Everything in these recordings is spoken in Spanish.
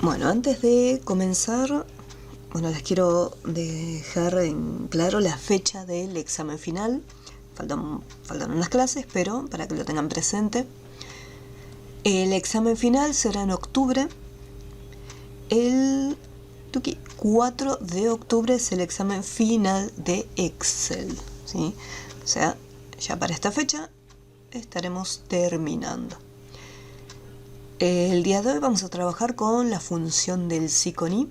Bueno, antes de comenzar, les quiero dejar en claro la fecha del examen final. Faltan unas clases, pero para que lo tengan presente. El examen final será en octubre. El 4 de octubre es el examen final de Excel, ¿sí? O sea, ya para esta fecha estaremos terminando. El día de hoy vamos a trabajar con la función del Sicony.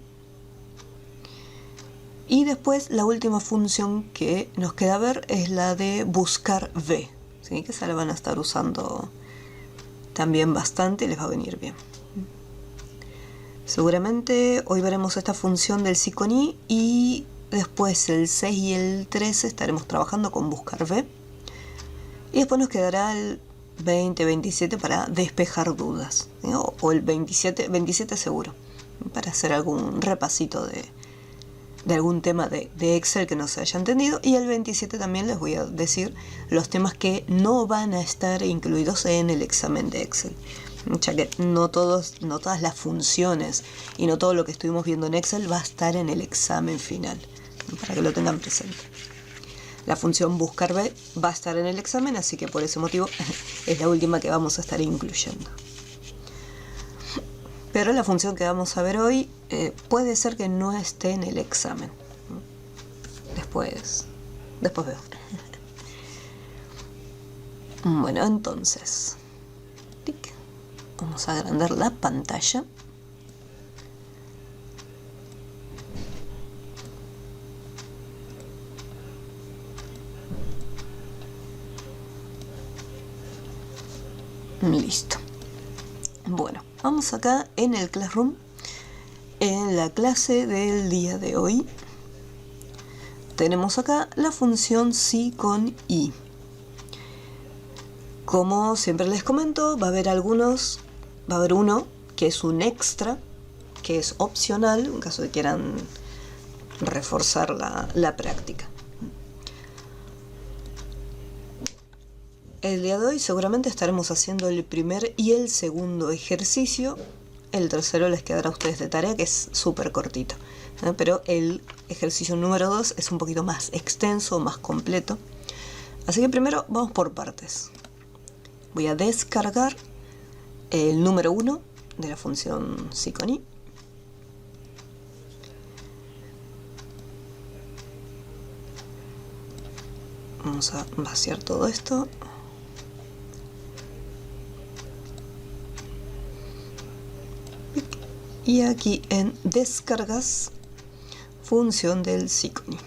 Y después la última función que nos queda ver es la de buscar v, ¿sí? Que esa la van a estar usando también bastante y les va a venir bien. Seguramente hoy veremos esta función del Sicony y después el 6 y el 13 estaremos trabajando con buscar v. Y después nos quedará el 20, 27 para despejar dudas, ¿sí? O el 27 seguro, para hacer algún repasito de algún tema de Excel que no se haya entendido. Y el 27 también les voy a decir los temas que no van a estar incluidos en el examen de Excel, ya que no todas las funciones y no todo lo que estuvimos viendo en Excel va a estar en el examen final, para que lo tengan presente. La función buscar v va a estar en el examen, así que por ese motivo es la última que vamos a estar incluyendo. Pero la función que vamos a ver hoy puede ser que no esté en el examen. Después veo. Bueno, entonces, vamos a agrandar la pantalla. Listo. Bueno, vamos acá en el Classroom, en la clase del día de hoy. Tenemos acá la función Sicony. Como siempre les comento, va a haber uno que es un extra, que es opcional, en caso de que quieran reforzar la práctica. El día de hoy seguramente estaremos haciendo el primer y el segundo ejercicio. El tercero les quedará a ustedes de tarea, que es súper cortito, pero el ejercicio número 2 es un poquito más extenso, más completo. Así que primero vamos por partes. Voy a descargar el número 1 de la función Sicony. Vamos a vaciar todo esto. Y aquí en descargas, función del Sicony.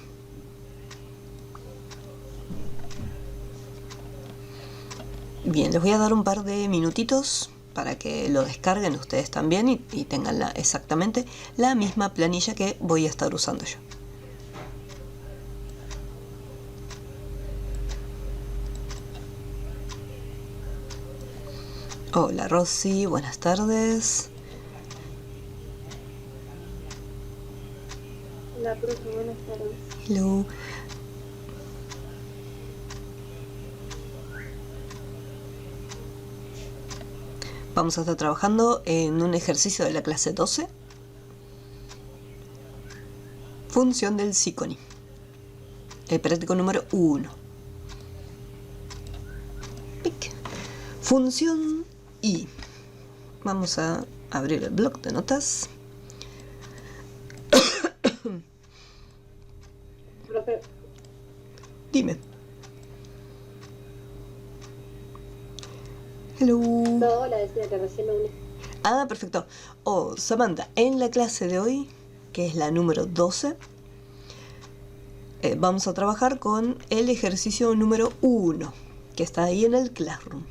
Bien, les voy a dar un par de minutitos para que lo descarguen ustedes también y tengan exactamente la misma planilla que voy a estar usando yo. Hola Rosy, buenas tardes. Hola, profe, buenas tardes. Hello. Vamos a estar trabajando en un ejercicio de la clase 12. Función del Sicony. El práctico número 1. Función I. Vamos a abrir el bloc de notas. Profe. Dime. Hello. No, hola, decía que recién me uní. Ah, perfecto. Samantha, en la clase de hoy, que es la número 12, vamos a trabajar con el ejercicio número 1, que está ahí en el Classroom.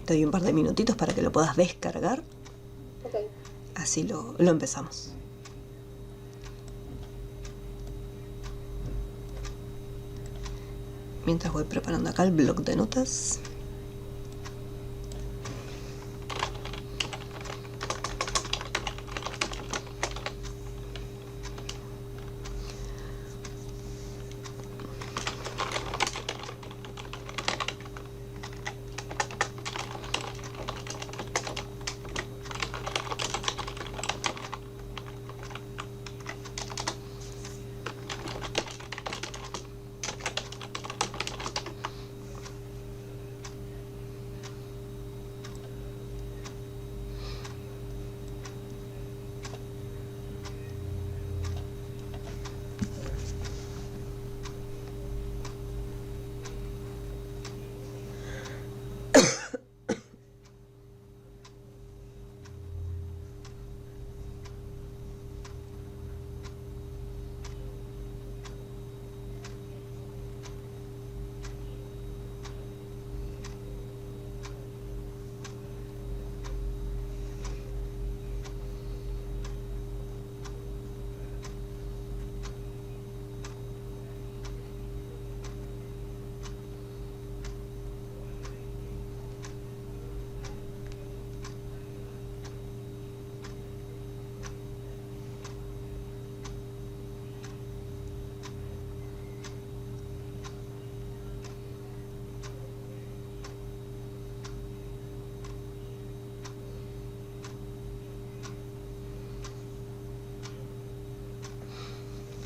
Te doy un par de minutitos para que lo puedas descargar. Ok. Así lo empezamos. Mientras voy preparando acá el bloc de notas.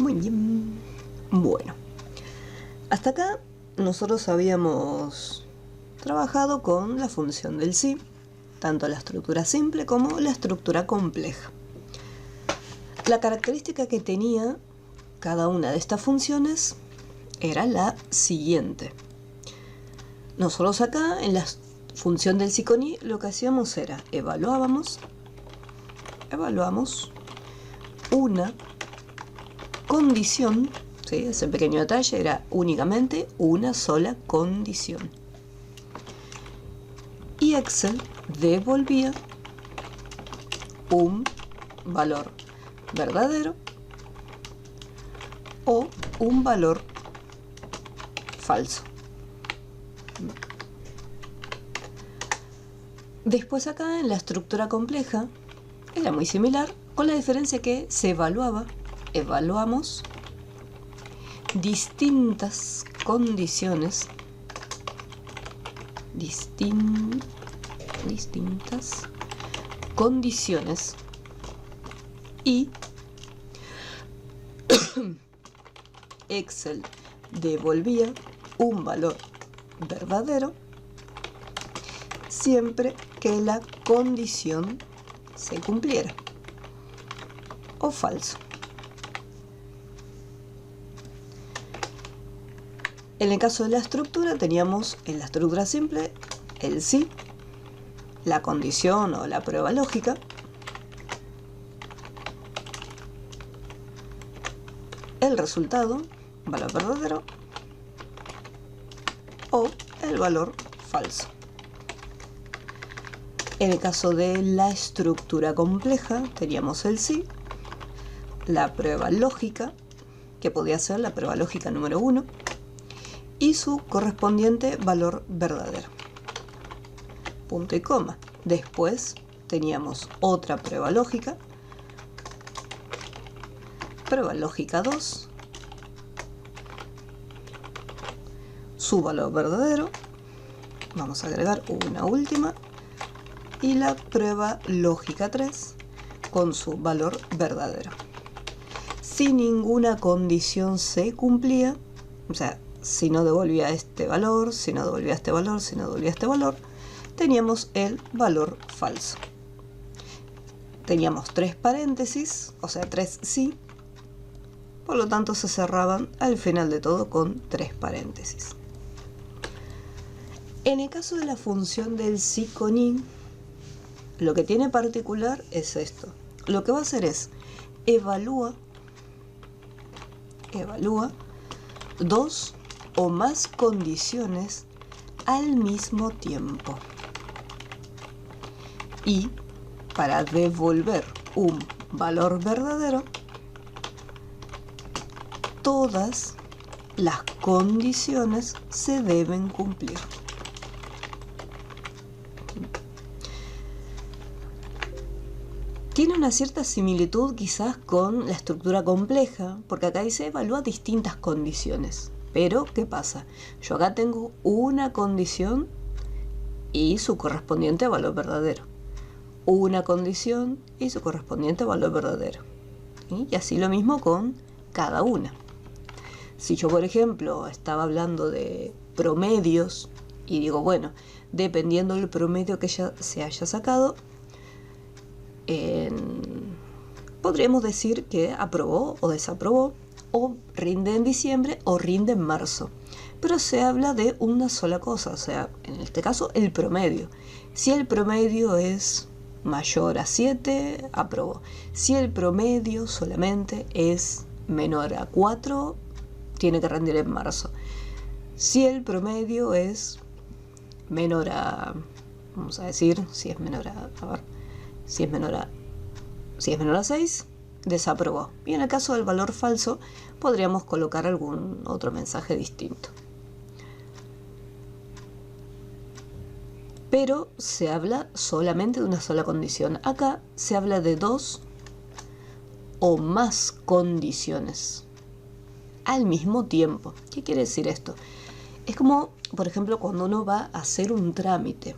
Muy bien. Bueno, hasta acá nosotros habíamos trabajado con la función del sí, tanto la estructura simple como la estructura compleja. La característica que tenía cada una de estas funciones era la siguiente. Nosotros acá en la función del sí con i lo que hacíamos era evaluamos una condición, ¿sí? Ese pequeño detalle era únicamente una sola condición. Y Excel devolvía un valor verdadero o un valor falso. Después acá en la estructura compleja era muy similar, con la diferencia que se evaluamos distintas condiciones, distintas condiciones y Excel devolvía un valor verdadero siempre que la condición se cumpliera o falso. En el caso de la estructura teníamos en la estructura simple el sí, la condición o la prueba lógica, el resultado, valor verdadero, o el valor falso. En el caso de la estructura compleja teníamos el sí, la prueba lógica, que podía ser la prueba lógica número 1, y su correspondiente valor verdadero. Punto y coma. Después teníamos otra prueba lógica 2, su valor verdadero, vamos a agregar una última, y la prueba lógica 3 con su valor verdadero. Si ninguna condición se cumplía, o sea, si no devolvía este valor, si no devolvía este valor, si no devolvía este valor, teníamos el valor falso. Teníamos 3 paréntesis, o sea, 3 sí, por lo tanto se cerraban al final de todo con 3 paréntesis. En el caso de la función del sí con i, lo que tiene particular es esto. Lo que va a hacer es evalúa 2 o más condiciones al mismo tiempo. Y para devolver un valor verdadero, todas las condiciones se deben cumplir. Tiene una cierta similitud quizás con la estructura compleja, porque acá dice evalúa distintas condiciones. Pero, ¿qué pasa? Yo acá tengo una condición y su correspondiente valor verdadero. Una condición y su correspondiente valor verdadero. ¿Sí? Y así lo mismo con cada una. Si yo, por ejemplo, estaba hablando de promedios y digo, bueno, dependiendo del promedio que ya se haya sacado, podríamos decir que aprobó o desaprobó, o rinde en diciembre o rinde en marzo. Pero se habla de una sola cosa, o sea, en este caso el promedio. Si el promedio es mayor a 7, aprobó. Si el promedio solamente es menor a 4, tiene que rendir en marzo. Si el promedio es menor a, vamos a decir, si es menor a 6, desaprobó. Y en el caso del valor falso, podríamos colocar algún otro mensaje distinto. Pero se habla solamente de una sola condición. Acá se habla de 2 o más condiciones al mismo tiempo. ¿Qué quiere decir esto? Es como, por ejemplo, cuando uno va a hacer un trámite.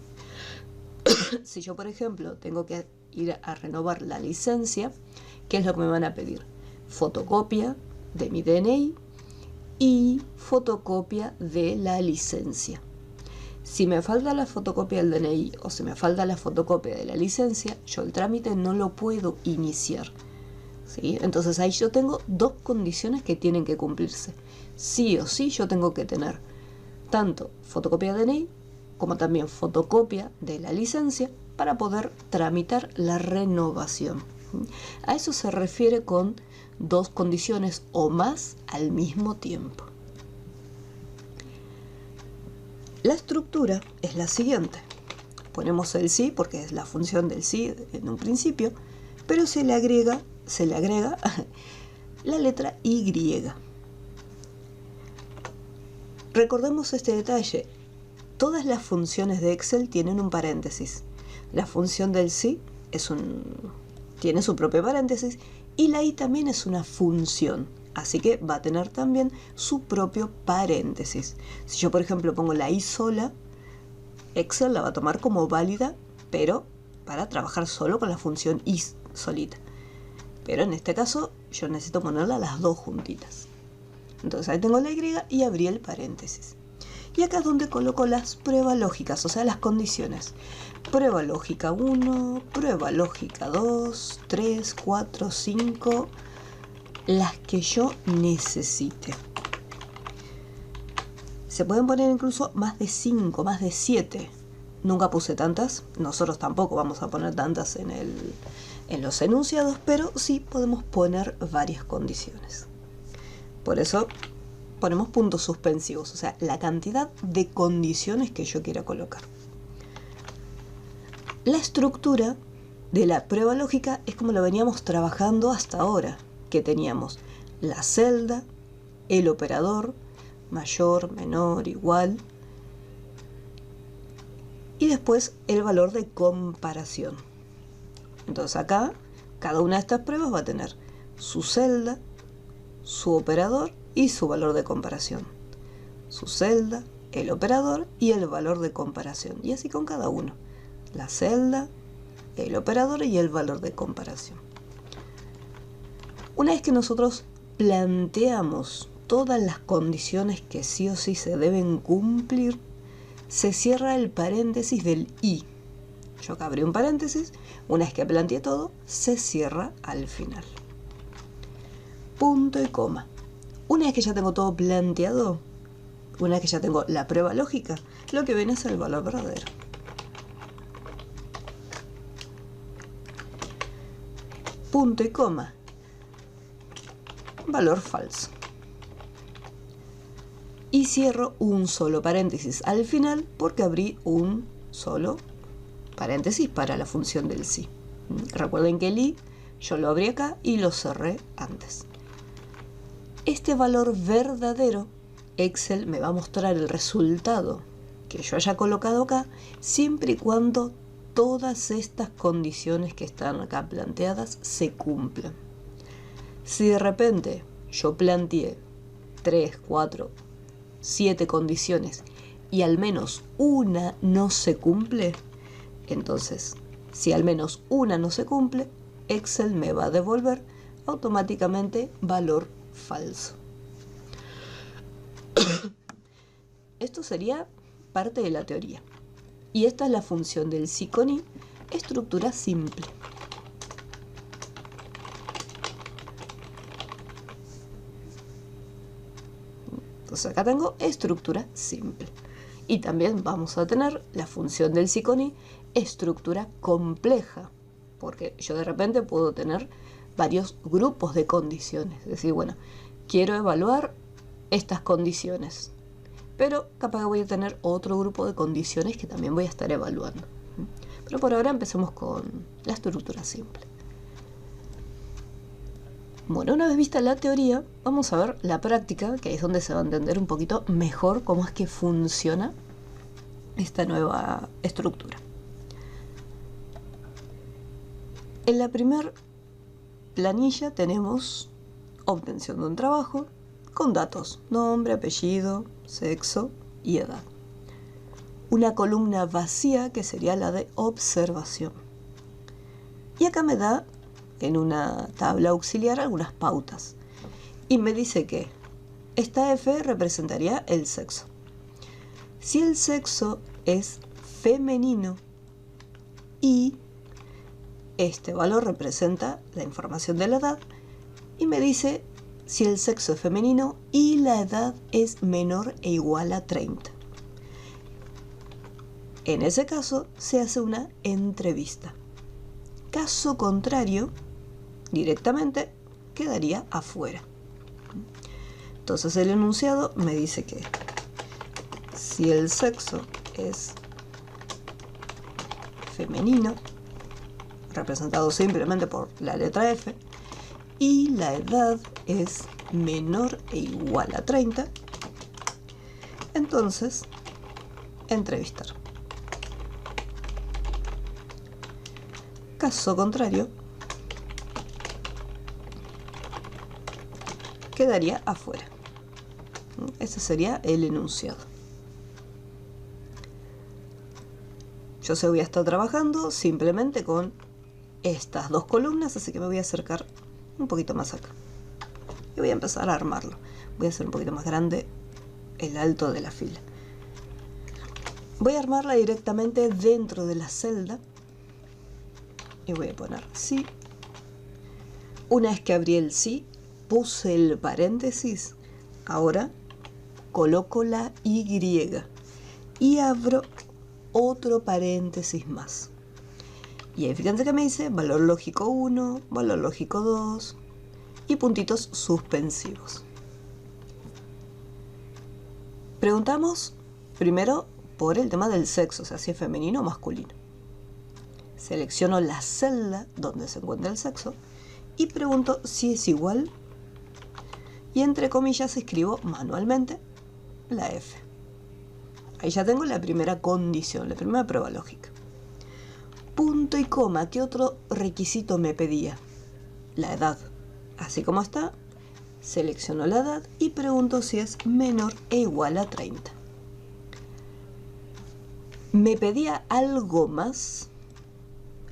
Si yo, por ejemplo, tengo que ir a renovar la licencia, ¿qué es lo que me van a pedir? Fotocopia de mi DNI y fotocopia de la licencia. Si me falta la fotocopia del DNI o si me falta la fotocopia de la licencia, yo el trámite no lo puedo iniciar, ¿sí? Entonces ahí yo tengo dos condiciones que tienen que cumplirse. Sí o sí yo tengo que tener tanto fotocopia de DNI como también fotocopia de la licencia para poder tramitar la renovación. A eso se refiere con dos condiciones o más al mismo tiempo. La estructura es la siguiente. Ponemos el sí porque es la función del sí en un principio, pero se le agrega la letra Y. Recordemos este detalle. Todas las funciones de Excel tienen un paréntesis. La función del sí tiene su propio paréntesis y la y también es una función. Así que va a tener también su propio paréntesis. Si yo, por ejemplo, pongo la i sola, Excel la va a tomar como válida, pero para trabajar solo con la función i solita. Pero en este caso, yo necesito ponerla las dos juntitas. Entonces ahí tengo la y y abrí el paréntesis. Y acá es donde coloco las pruebas lógicas, o sea, las condiciones. Prueba lógica 1, prueba lógica 2, 3, 4, 5... las que yo necesite. Se pueden poner incluso más de 5, más de 7. Nunca puse tantas, nosotros tampoco vamos a poner tantas en los enunciados, pero sí podemos poner varias condiciones. Por eso ponemos puntos suspensivos, o sea, la cantidad de condiciones que yo quiera colocar. La estructura de la prueba lógica es como lo veníamos trabajando hasta ahora, que teníamos la celda, el operador, mayor, menor, igual, y después el valor de comparación. Entonces acá, cada una de estas pruebas va a tener su celda, su operador y su valor de comparación. Su celda, el operador y el valor de comparación. Y así con cada uno. La celda, el operador y el valor de comparación. Una vez que nosotros planteamos todas las condiciones que sí o sí se deben cumplir, se cierra el paréntesis del y. Yo acá abrí un paréntesis, una vez que planteé todo, se cierra al final. Punto y coma. Una vez que ya tengo todo planteado, una vez que ya tengo la prueba lógica, lo que viene es el valor verdadero. Punto y coma. Valor falso. Y cierro un solo paréntesis al final porque abrí un solo paréntesis para la función del sí. Recuerden que el i yo lo abrí acá y lo cerré antes. Este valor verdadero, Excel me va a mostrar el resultado que yo haya colocado acá, siempre y cuando todas estas condiciones que están acá planteadas se cumplan. Si de repente yo planteé 3, 4, 7 condiciones y al menos una no se cumple, entonces, si al menos una no se cumple, Excel me va a devolver automáticamente valor falso. Esto sería parte de la teoría. Y esta es la función del sí con i, estructura simple. Entonces acá tengo estructura simple. Y también vamos a tener la función del sí con i, estructura compleja. Porque yo de repente puedo tener varios grupos de condiciones. Es decir, bueno, quiero evaluar estas condiciones. Pero capaz que voy a tener otro grupo de condiciones que también voy a estar evaluando. Pero por ahora empecemos con la estructura simple. Bueno, una vez vista la teoría, vamos a ver la práctica, que es donde se va a entender un poquito mejor cómo es que funciona esta nueva estructura. En la primera planilla tenemos obtención de un trabajo con datos, nombre, apellido, sexo y edad. Una columna vacía que sería la de observación. Y acá me da en una tabla auxiliar algunas pautas. y me dice que esta F representaría el sexo. Si el sexo es femenino y este valor representa la información de la edad, y me dice si el sexo es femenino y la edad es menor e igual a 30. En ese caso se hace una entrevista. Caso contrario, directamente quedaría afuera. Entonces el enunciado me dice que si el sexo es femenino, representado simplemente por la letra F, y la edad es menor e igual a 30, entonces entrevistar. Caso contrario, quedaría afuera. Ese sería el enunciado. Yo se voy a estar trabajando simplemente con estas dos columnas, así que me voy a acercar un poquito más acá. Y voy a empezar a armarlo. Voy a hacer un poquito más grande el alto de la fila. Voy a armarla directamente dentro de la celda. Y voy a poner sí. Una vez que abrí el sí, puse el paréntesis. Ahora coloco la Y y abro otro paréntesis más. Y ahí fíjense que me dice valor lógico 1, valor lógico 2 y puntitos suspensivos. Preguntamos primero por el tema del sexo, o sea, si es femenino o masculino. Selecciono la celda donde se encuentra el sexo y pregunto si es igual, y entre comillas escribo manualmente la F. Ahí ya tengo la primera condición, la primera prueba lógica. Punto y coma, ¿qué otro requisito me pedía? La edad. Así como está, selecciono la edad y pregunto si es menor e igual a 30. ¿Me pedía algo más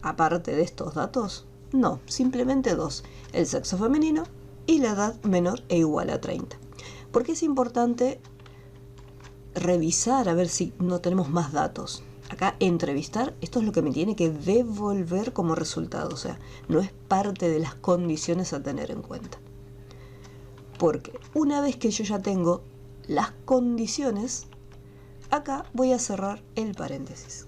aparte de estos datos? No, simplemente dos: el sexo femenino y la edad menor e igual a 30. Porque es importante revisar a ver si no tenemos más datos. Acá entrevistar, esto es lo que me tiene que devolver como resultado, o sea, no es parte de las condiciones a tener en cuenta. Porque una vez que yo ya tengo las condiciones, acá voy a cerrar el paréntesis.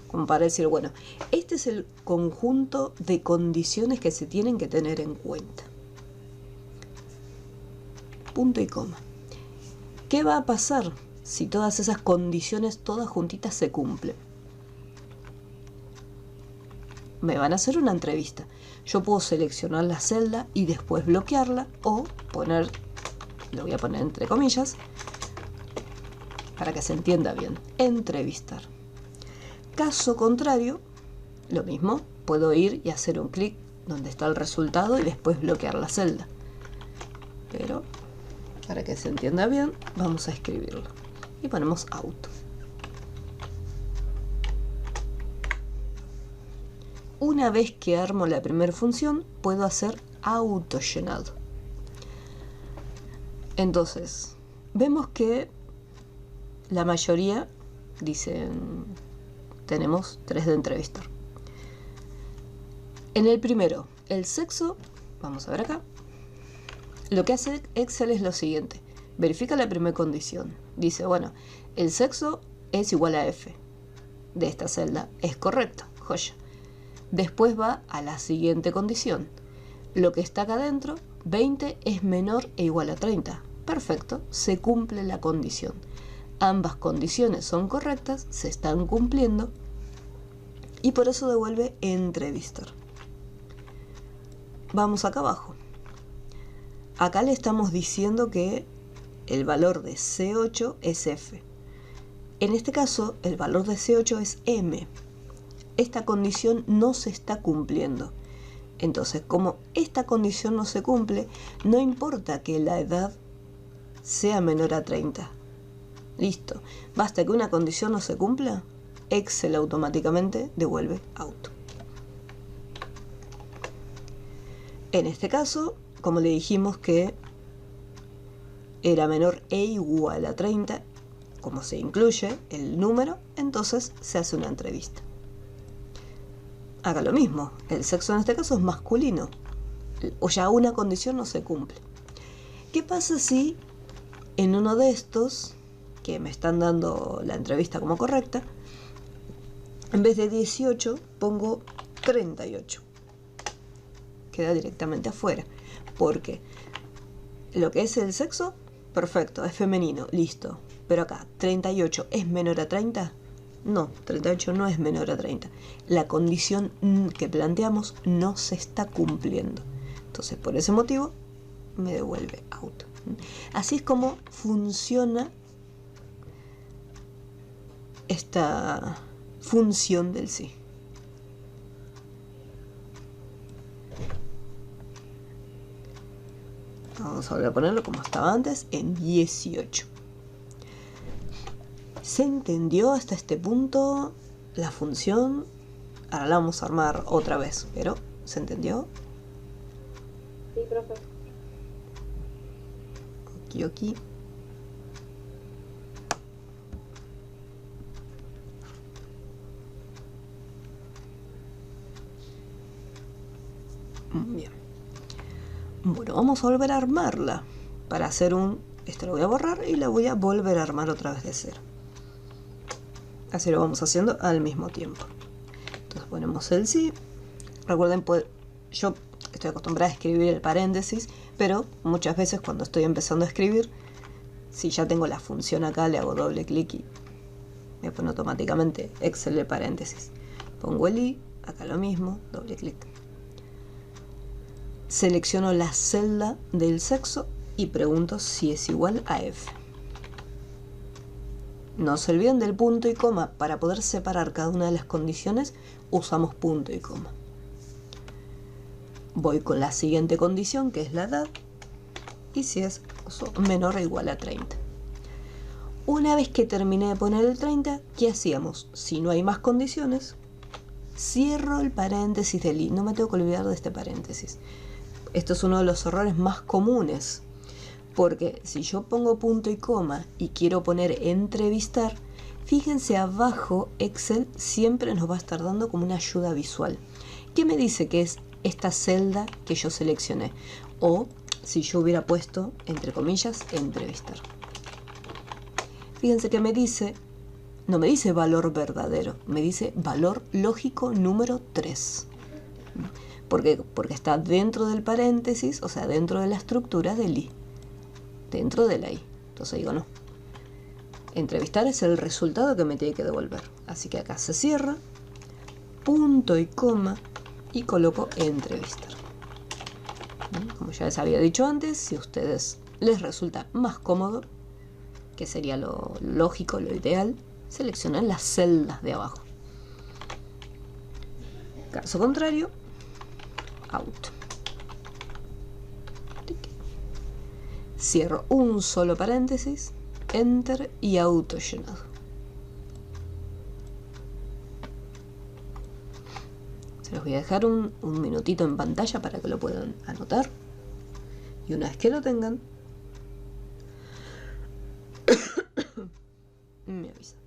Como para decir, bueno, este es el conjunto de condiciones que se tienen que tener en cuenta. Punto y coma. ¿Qué va a pasar si todas esas condiciones todas juntitas se cumplen? Me van a hacer una entrevista. Yo puedo seleccionar la celda y después bloquearla, o poner, lo voy a poner entre comillas para que se entienda bien, entrevistar. Caso contrario, lo mismo, puedo ir y hacer un clic donde está el resultado y después bloquear la celda. Pero para que se entienda bien, vamos a escribirlo y ponemos auto. Una vez que armo la primera función, puedo hacer auto llenado. Entonces, vemos que la mayoría dicen, tenemos 3 de entrevistar. En el primero, el sexo, vamos a ver acá. Lo que hace Excel es lo siguiente: verifica la primera condición. Dice, bueno, el sexo es igual a F de esta celda. Es correcto, joya. Después va a la siguiente condición. Lo que está acá adentro, 20 es menor e igual a 30. Perfecto, se cumple la condición. Ambas condiciones son correctas, se están cumpliendo, y por eso devuelve entrevistar. Vamos acá abajo. Acá le estamos diciendo que el valor de C8 es F. En este caso, el valor de C8 es M. Esta condición no se está cumpliendo. Entonces, como esta condición no se cumple, no importa que la edad sea menor a 30. Listo. Basta que una condición no se cumpla, Excel automáticamente devuelve auto. En este caso, como le dijimos que era menor e igual a 30, como se incluye el número, entonces se hace una entrevista. Haga lo mismo, el sexo en este caso es masculino, o ya una condición no se cumple. ¿Qué pasa si en uno de estos, que me están dando la entrevista como correcta, en vez de 18 pongo 38? Queda directamente afuera, porque lo que es el sexo, perfecto, es femenino, listo. Pero acá, 38 es menor a 30. No, 38 no es menor a 30. La condición que planteamos no se está cumpliendo. Entonces, por ese motivo, me devuelve out. Así es como funciona esta función del sí. Vamos a volver a ponerlo como estaba antes, en 18. ¿Se entendió hasta este punto la función? Ahora la vamos a armar otra vez, pero ¿se entendió? Sí, profe. Okidoki. Bien. Bueno, vamos a volver a armarla. Para hacer esto lo voy a borrar y la voy a volver a armar otra vez de cero. Así lo vamos haciendo al mismo tiempo. Entonces ponemos el sí. Recuerden, yo estoy acostumbrada a escribir el paréntesis, pero muchas veces cuando estoy empezando a escribir, si ya tengo la función acá, le hago doble clic y me pone automáticamente Excel de paréntesis. Pongo el i, acá lo mismo, doble clic. Selecciono la celda del sexo y pregunto si es igual a F. No se olviden del punto y coma. Para poder separar cada una de las condiciones, usamos punto y coma. Voy con la siguiente condición, que es la edad, y si es menor o igual a 30. Una vez que terminé de poner el 30, ¿qué hacíamos? Si no hay más condiciones, cierro el paréntesis del i. No me tengo que olvidar de este paréntesis. Esto es uno de los errores más comunes, porque si yo pongo punto y coma y quiero poner entrevistar, fíjense abajo, Excel siempre nos va a estar dando como una ayuda visual. ¿Qué me dice que es esta celda que yo seleccioné? O si yo hubiera puesto, entre comillas, entrevistar. Fíjense que me dice, no me dice valor verdadero, me dice valor lógico número 3. ¿Por qué? Porque está dentro del paréntesis, o sea, dentro de la estructura del i. Dentro de la i. Entonces digo, no. Entrevistar es el resultado que me tiene que devolver. Así que acá se cierra, punto y coma, y coloco entrevistar. Como ya les había dicho antes, si a ustedes les resulta más cómodo, que sería lo lógico, lo ideal, seleccionan las celdas de abajo. Caso contrario, out. Cierro un solo paréntesis, enter y auto llenado. Se los voy a dejar un minutito en pantalla para que lo puedan anotar. Y una vez que lo tengan, me avisan.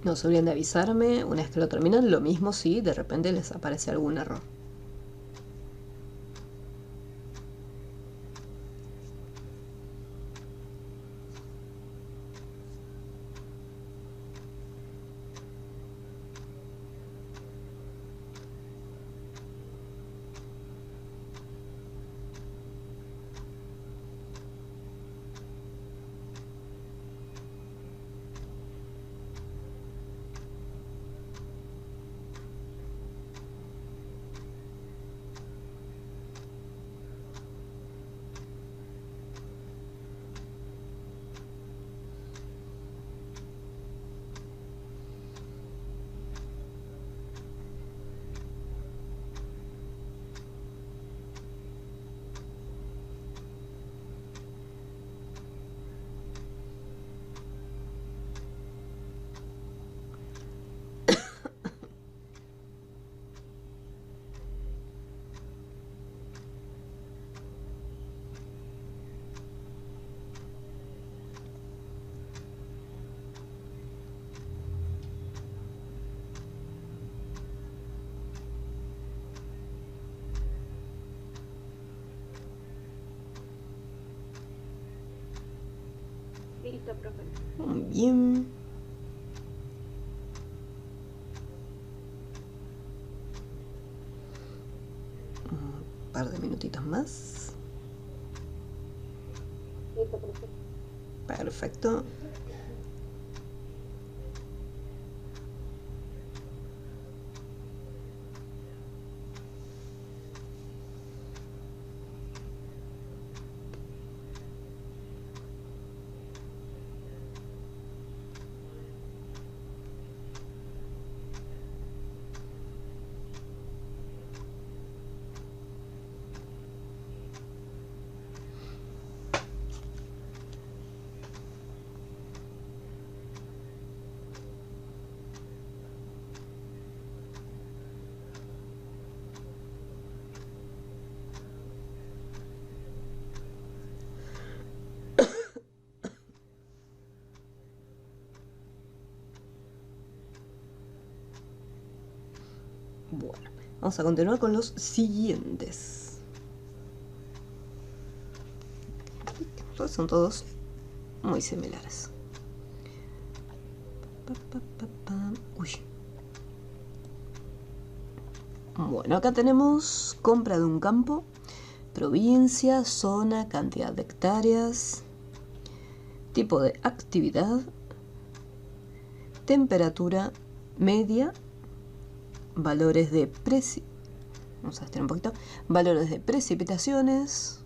No se olviden de avisarme una vez que lo terminan, lo mismo si de repente les aparece algún error. Listo, profe. Muy bien. Un par de minutitos más. Listo, profe. Perfecto. Bueno, vamos a continuar con los siguientes. Son todos muy similares. Uy. Bueno, acá tenemos compra de un campo, provincia, zona, cantidad de hectáreas, tipo de actividad, temperatura media, valores de vamos a estirar un poquito, valores de precipitaciones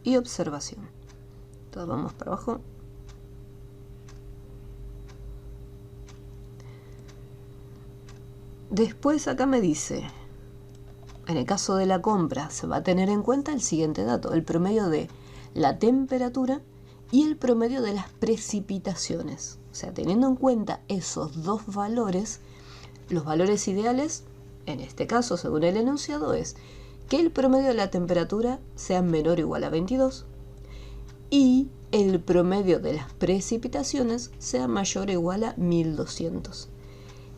y observación. Entonces vamos para abajo. Después acá me dice, en el caso de la compra se va a tener en cuenta el siguiente dato, el promedio de la temperatura y el promedio de las precipitaciones. O sea, teniendo en cuenta esos dos valores, los valores ideales, en este caso, según el enunciado, es que el promedio de la temperatura sea menor o igual a 22 y el promedio de las precipitaciones sea mayor o igual a 1200.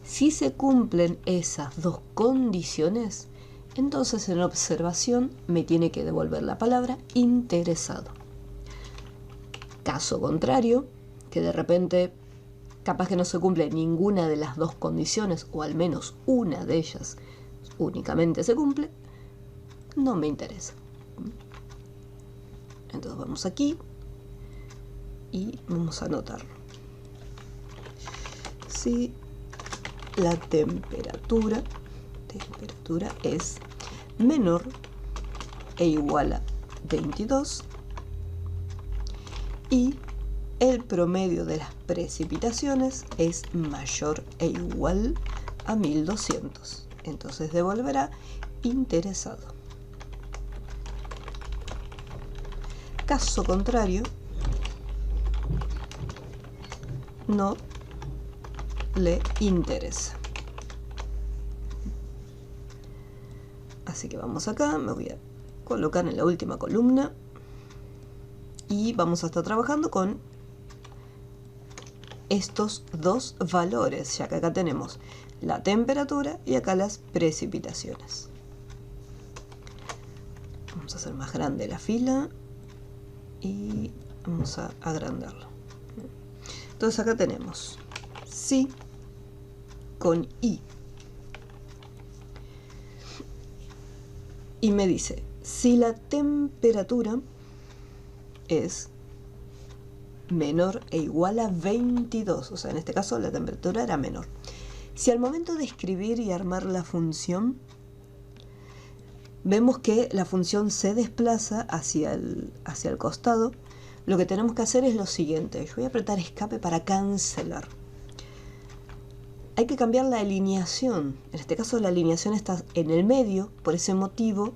Si se cumplen esas dos condiciones, entonces en observación me tiene que devolver la palabra interesado. Caso contrario, que de repente capaz que no se cumple ninguna de las dos condiciones, o al menos una de ellas únicamente se cumple, no me interesa. Entonces vamos aquí y vamos a anotarlo. Si la temperatura es menor e igual a 22 y el promedio de las precipitaciones es mayor e igual a 1200. Entonces devolverá interesado. Caso contrario, no le interesa. Así que vamos acá, me voy a colocar en la última columna y vamos a estar trabajando con estos dos valores, ya que acá tenemos la temperatura y acá las precipitaciones. Vamos a hacer más grande la fila y vamos a agrandarlo. Entonces acá tenemos si con i y me dice si la temperatura es menor e igual a 22, o sea, en este caso la temperatura era menor. Si al momento de escribir y armar la función, vemos que la función se desplaza hacia el costado, lo que tenemos que hacer es lo siguiente. Yo voy a apretar escape para cancelar. Hay que cambiar la alineación. En este caso la alineación está en el medio, por ese motivo,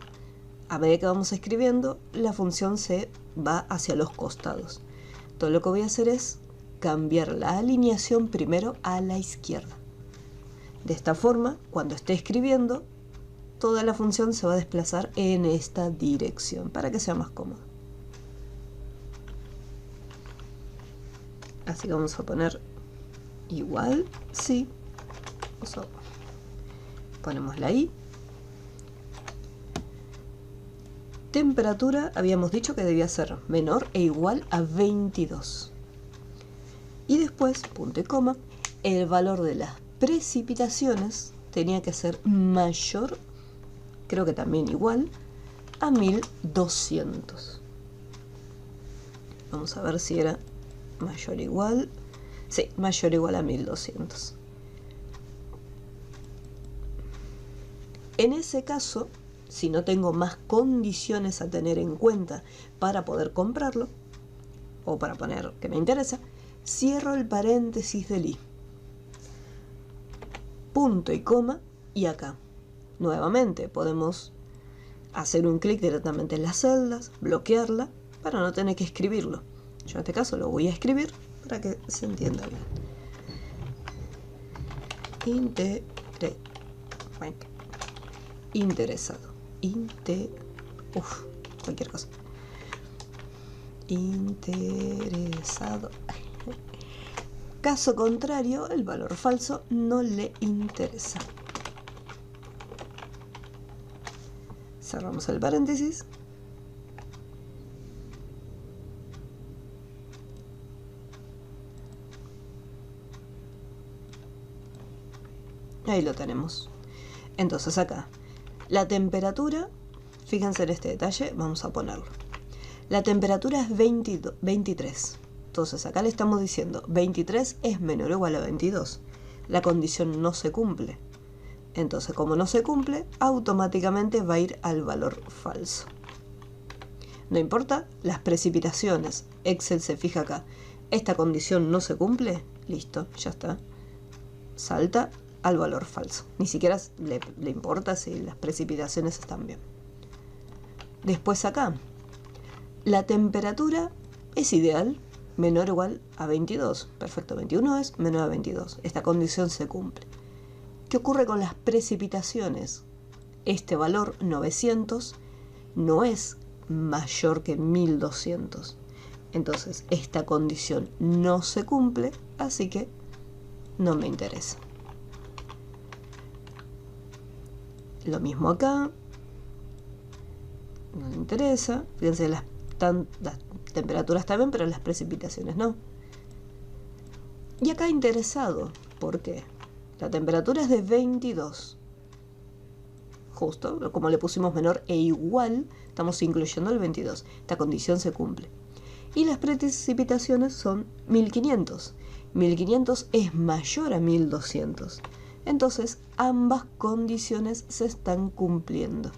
a medida que vamos escribiendo, la función se va hacia los costados. Todo lo que voy a hacer es cambiar la alineación primero a la izquierda. De esta forma, cuando esté escribiendo, toda la función se va a desplazar en esta dirección para que sea más cómodo. Así que vamos a poner igual, sí. Ponemos la i. Temperatura, habíamos dicho que debía ser menor e igual a 22. Y después, punto y coma, el valor de las precipitaciones tenía que ser mayor, creo que también igual, a 1200. Vamos a ver si era mayor o igual. Sí, mayor o igual a 1200. En ese caso, si no tengo más condiciones a tener en cuenta para poder comprarlo, o para poner que me interesa, cierro el paréntesis del i. Punto y coma, y acá. Nuevamente podemos hacer un clic directamente en las celdas, bloquearla, para no tener que escribirlo. Yo en este caso lo voy a escribir para que se entienda bien. Interesado. Cualquier cosa. Interesado. Caso contrario, el valor falso no le interesa. Cerramos el paréntesis. Ahí lo tenemos. Entonces acá, la temperatura, fíjense en este detalle, vamos a ponerlo. La temperatura es 23. Entonces acá le estamos diciendo 23 es menor o igual a 22. La condición no se cumple. Entonces, como no se cumple, automáticamente va a ir al valor falso. No importa las precipitaciones. Excel se fija acá. Esta condición no se cumple. Listo, ya está. Salta al valor falso. Ni siquiera le importa si las precipitaciones están bien. Después acá, la temperatura es ideal, menor o igual a 22. Perfecto, 21 es menor a 22. Esta condición se cumple. ¿Qué ocurre con las precipitaciones? Este valor 900 no es mayor que 1200. Entonces, esta condición no se cumple, así que no me interesa. Lo mismo acá. No le interesa. Fíjense, las temperaturas está bien, pero las precipitaciones no. Y acá interesado. ¿Por qué? La temperatura es de 22. Justo, como le pusimos menor e igual, estamos incluyendo el 22. Esta condición se cumple. Y las precipitaciones son 1500. 1500 es mayor a 1200. Entonces, ambas condiciones se están cumpliendo.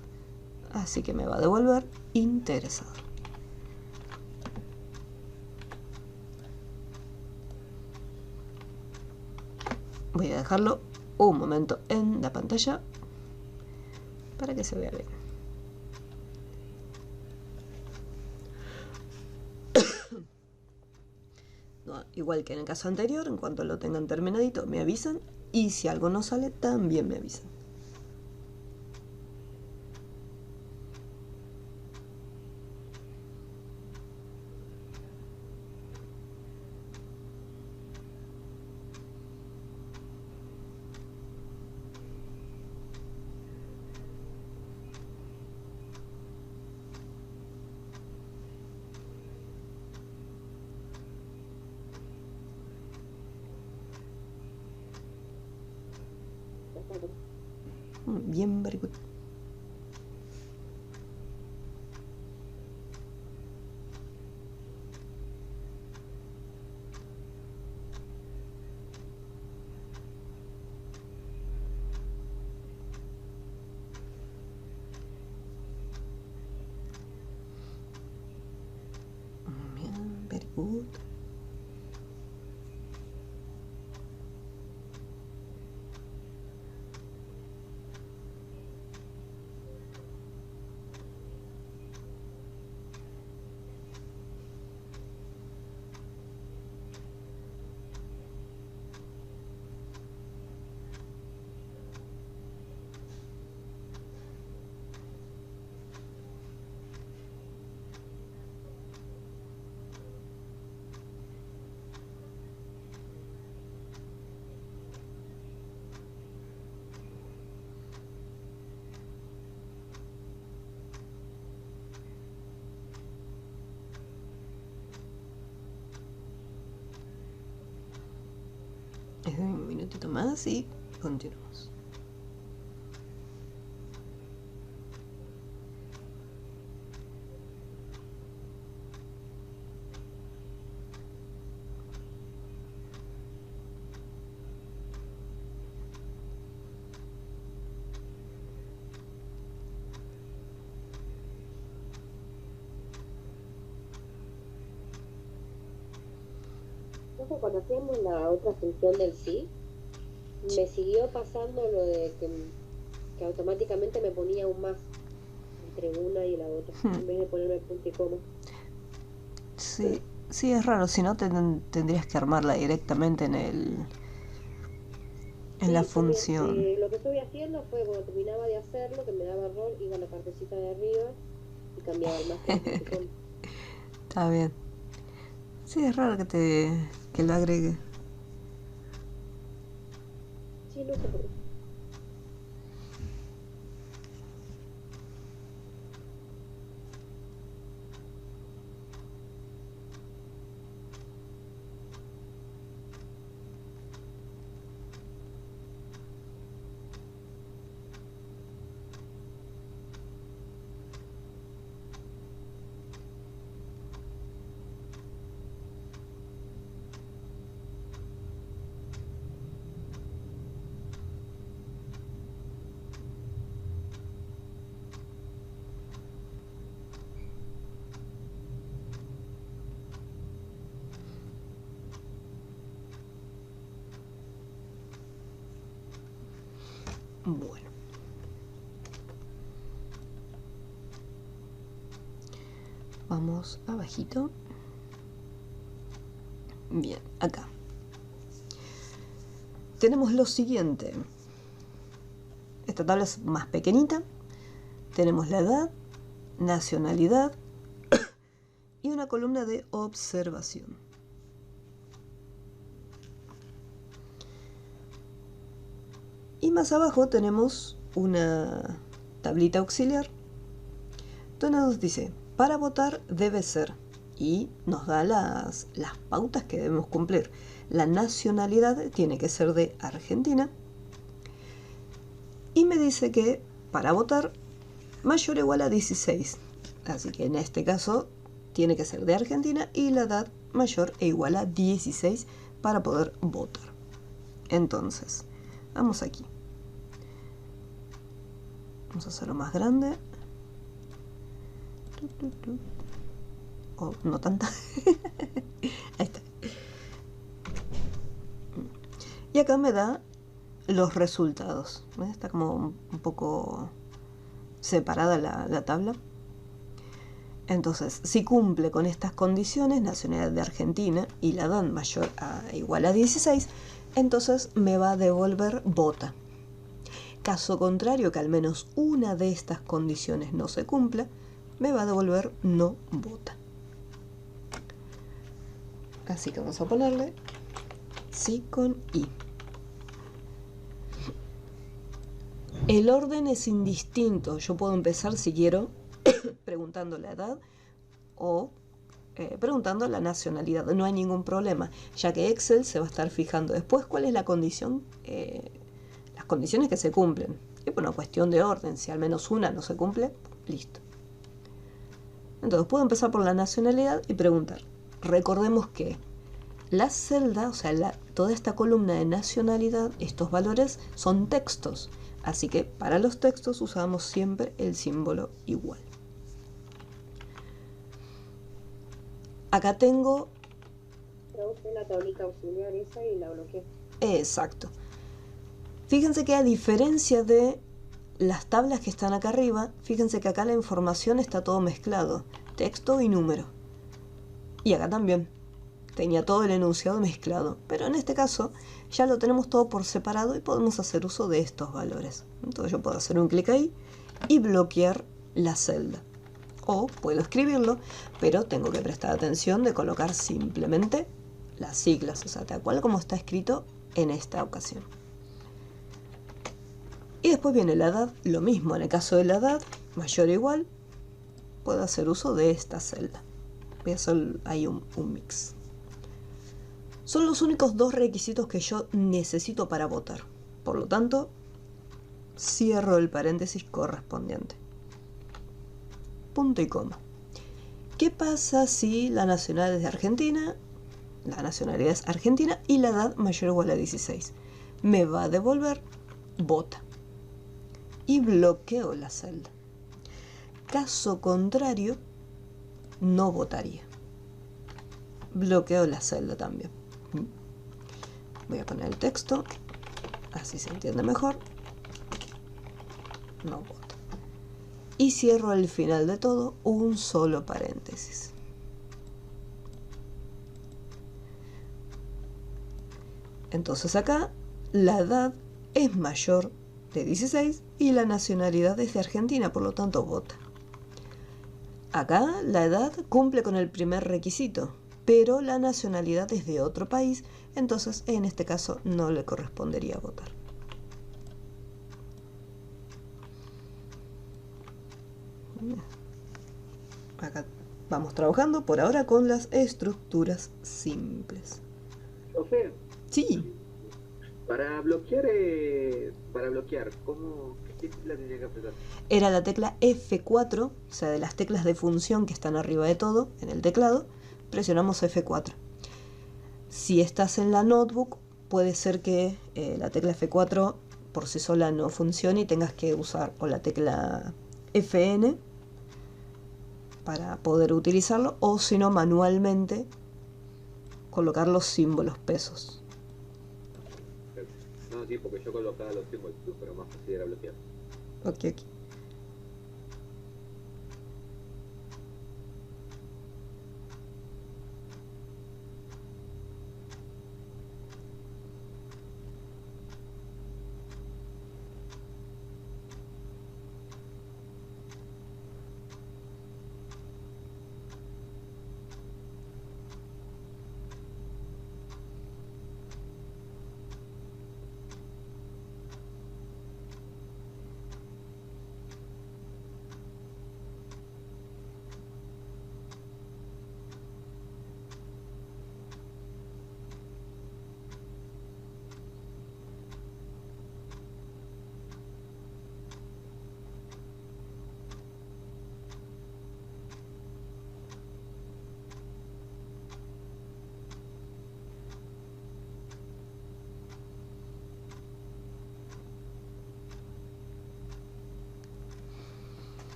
Así que me va a devolver interesado. Voy a dejarlo un momento en la pantalla para que se vea bien. No, igual que en el caso anterior, en cuanto lo tengan terminadito me avisan, y si algo no sale también me avisan. Bien, very good. Bien, very good. Les doy un minutito más y continuamos. Entonces, cuando hacíamos la otra función del sí, me siguió pasando lo de que automáticamente me ponía un más entre una y la otra, en vez de ponerme punto y coma. Sí, sí, es raro, si no tendrías que armarla directamente en la función. Lo que estuve haciendo fue cuando terminaba de hacerlo, que me daba error, iba a la partecita de arriba y cambiaba el más por punto y coma. Está bien. Sí, es raro que lo agregue. Sí, no sé por qué. Bueno. Vamos abajito. Bien, acá. Tenemos lo siguiente. Esta tabla es más pequeñita. Tenemos la edad, nacionalidad y una columna de observación. Y más abajo tenemos una tablita auxiliar donde nos dice, para votar debe ser, y nos da las pautas que debemos cumplir. La nacionalidad tiene que ser de Argentina y me dice que para votar mayor o igual a 16. Así que en este caso tiene que ser de Argentina y la edad mayor e igual a 16 para poder votar. Entonces, vamos aquí. Vamos a hacerlo más grande. Oh, no tanta. Ahí está. Y acá me da los resultados. ¿Ves? Está como un poco separada la tabla. Entonces, si cumple con estas condiciones, nacionalidad de Argentina y la edad mayor a igual a 16, entonces me va a devolver vota. Caso contrario, que al menos una de estas condiciones no se cumpla, me va a devolver no vota. Así que vamos a ponerle sí con i. El orden es indistinto. Yo puedo empezar, si quiero, preguntando la edad o preguntando la nacionalidad. No hay ningún problema, ya que Excel se va a estar fijando después cuál es la condición, las condiciones que se cumplen. Y por una cuestión de orden, si al menos una no se cumple, listo. Entonces puedo empezar por la nacionalidad y preguntar. Recordemos que la celda, o sea, toda esta columna de nacionalidad, estos valores son textos. Así que para los textos usamos siempre el símbolo igual. Acá tengo... Traduce la tablita auxiliar esa y la bloqueé. Exacto. Fíjense que a diferencia de las tablas que están acá arriba, fíjense que acá la información está todo mezclado. Texto y número. Y acá también. Tenía todo el enunciado mezclado. Pero en este caso ya lo tenemos todo por separado y podemos hacer uso de estos valores. Entonces yo puedo hacer un clic ahí y bloquear la celda. O puedo escribirlo, pero tengo que prestar atención de colocar simplemente las siglas, o sea, tal cual como está escrito en esta ocasión. Y después viene la edad, lo mismo, en el caso de la edad, mayor o igual, puedo hacer uso de esta celda. Voy a hacer ahí un mix. Son los únicos 2 requisitos que yo necesito para votar. Por lo tanto, cierro el paréntesis correspondiente. Punto y coma. ¿Qué pasa si la nacionalidad es de Argentina? La nacionalidad es argentina y la edad mayor o igual a 16. Me va a devolver vota. Y bloqueo la celda. Caso contrario, no votaría. Bloqueo la celda también. Voy a poner el texto, así se entiende mejor. No voto. Y cierro al final de todo un solo paréntesis. Entonces acá la edad es mayor de 16 y la nacionalidad es de Argentina, por lo tanto vota. Acá la edad cumple con el primer requisito, pero la nacionalidad es de otro país, entonces en este caso no le correspondería votar. Acá vamos trabajando por ahora con las estructuras simples. Ofer, Sí, para bloquear, ¿qué tecla tenía que apretar? era la tecla F4, o sea, de las teclas de función que están arriba de todo en el teclado, presionamos F4. Si estás en la notebook, puede ser que la tecla F4 por sí sola no funcione y tengas que usar o la tecla FN para poder utilizarlo, o si no, manualmente colocar los símbolos pesos. No, sí, porque yo colocaba los símbolos, pero más fácil era bloquear. Ok, ok.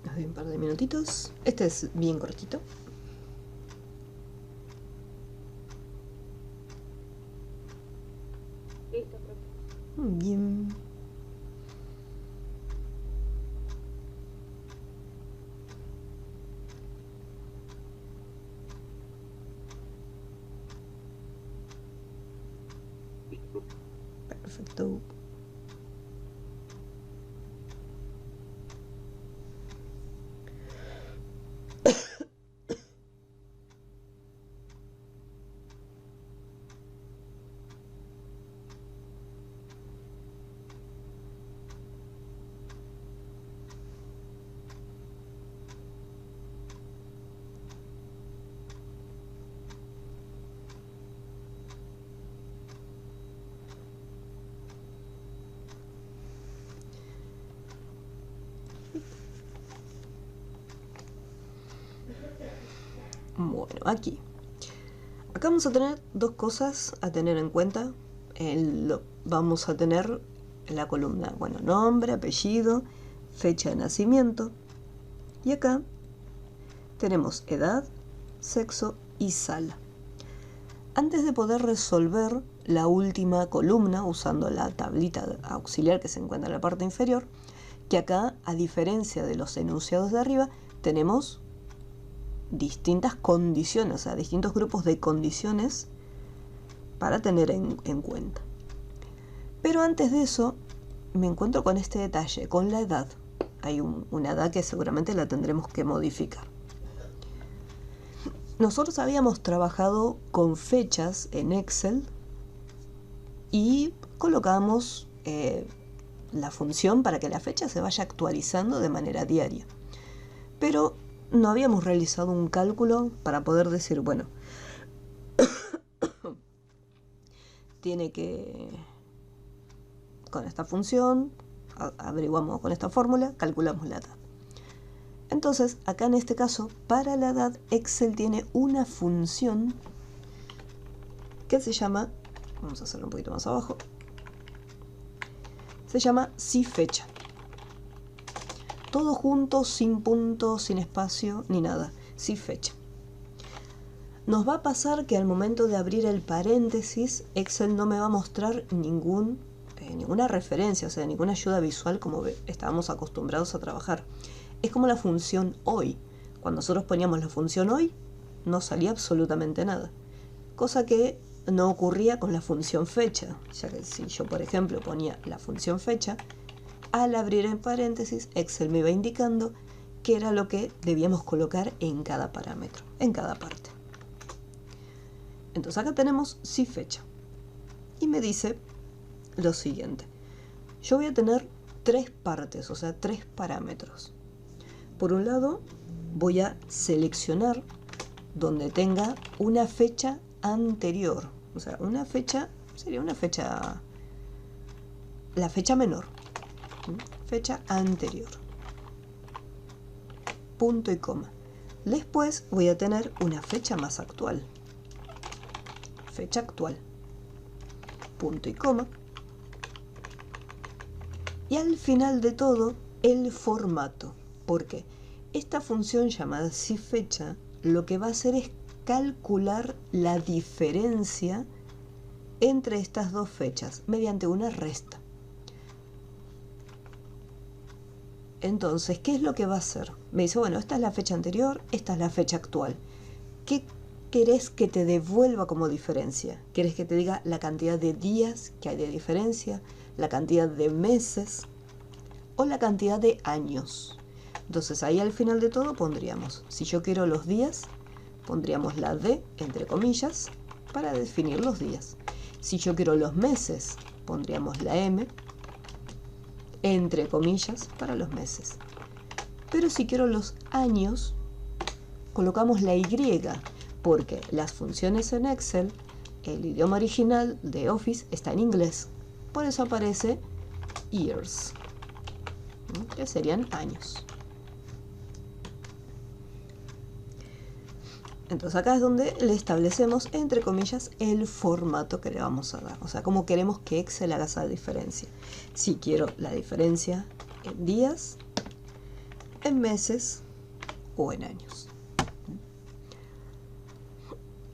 Nos doy un par de minutitos. Este es bien cortito. Listo, profe. Bien. Perfecto. Bueno, aquí. Acá vamos a tener 2 cosas a tener en cuenta. Vamos a tener en la columna, bueno, nombre, apellido, fecha de nacimiento. Y acá tenemos edad, sexo y sala. Antes de poder resolver la última columna usando la tablita auxiliar que se encuentra en la parte inferior, que acá, a diferencia de los enunciados de arriba, tenemos distintas condiciones, o sea, distintos grupos de condiciones para tener en cuenta. Pero antes de eso, me encuentro con este detalle, con la edad. Hay una edad que seguramente la tendremos que modificar. Nosotros habíamos trabajado con fechas en Excel y colocamos la función para que la fecha se vaya actualizando de manera diaria. Pero no habíamos realizado un cálculo para poder decir, bueno, tiene que, con esta función, averiguamos con esta fórmula, calculamos la edad. Entonces, acá en este caso, para la edad, Excel tiene una función que se llama, vamos a hacerlo un poquito más abajo, se llama SIFECHA. Todo junto, sin punto, sin espacio, ni nada. SIFECHA. Nos va a pasar que al momento de abrir el paréntesis, Excel no me va a mostrar ninguna referencia, o sea, ninguna ayuda visual como estábamos acostumbrados a trabajar. Es como la función hoy. Cuando nosotros poníamos la función hoy, no salía absolutamente nada. Cosa que no ocurría con la función fecha, ya que si yo, por ejemplo, ponía la función fecha, al abrir el paréntesis, Excel me iba indicando qué era lo que debíamos colocar en cada parámetro, en cada parte. Entonces acá tenemos SIFECHA y me dice lo siguiente. Yo voy a tener 3 partes, o sea, 3 parámetros. Por un lado, voy a seleccionar donde tenga una fecha anterior. O sea, una fecha, sería una fecha, la fecha menor. Fecha anterior. Punto y coma. Después voy a tener una fecha más actual. Fecha actual. Punto y coma. Y al final de todo, el formato. Porque esta función llamada SIFECHA lo que va a hacer es calcular la diferencia entre estas dos fechas mediante una resta. Entonces, ¿qué es lo que va a hacer? Me dice, bueno, esta es la fecha anterior, esta es la fecha actual. ¿Qué querés que te devuelva como diferencia? ¿Querés que te diga la cantidad de días que hay de diferencia, la cantidad de meses o la cantidad de años? Entonces ahí al final de todo pondríamos, si yo quiero los días, pondríamos la D entre comillas para definir los días. Si yo quiero los meses, pondríamos la M entre comillas para los meses. Pero si quiero los años, colocamos la Y, porque las funciones en Excel, el idioma original de Office está en inglés. Por eso aparece years, que serían años. Entonces acá es donde le establecemos, entre comillas, el formato que le vamos a dar. O sea, cómo queremos que Excel haga esa diferencia. Si quiero la diferencia en días, en meses o en años.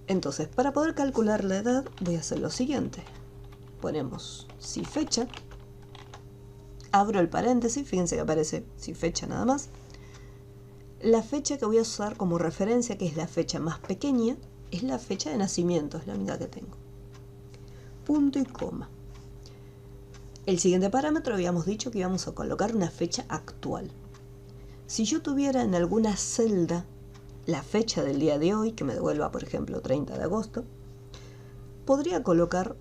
Entonces, para poder calcular la edad, voy a hacer lo siguiente. Ponemos SIFECHA. Abro el paréntesis, fíjense que aparece SIFECHA nada más. La fecha que voy a usar como referencia, que es la fecha más pequeña, es la fecha de nacimiento, es la única que tengo. Punto y coma. El siguiente parámetro habíamos dicho que íbamos a colocar una fecha actual. Si yo tuviera en alguna celda la fecha del día de hoy, que me devuelva, por ejemplo, 30 de agosto, podría colocar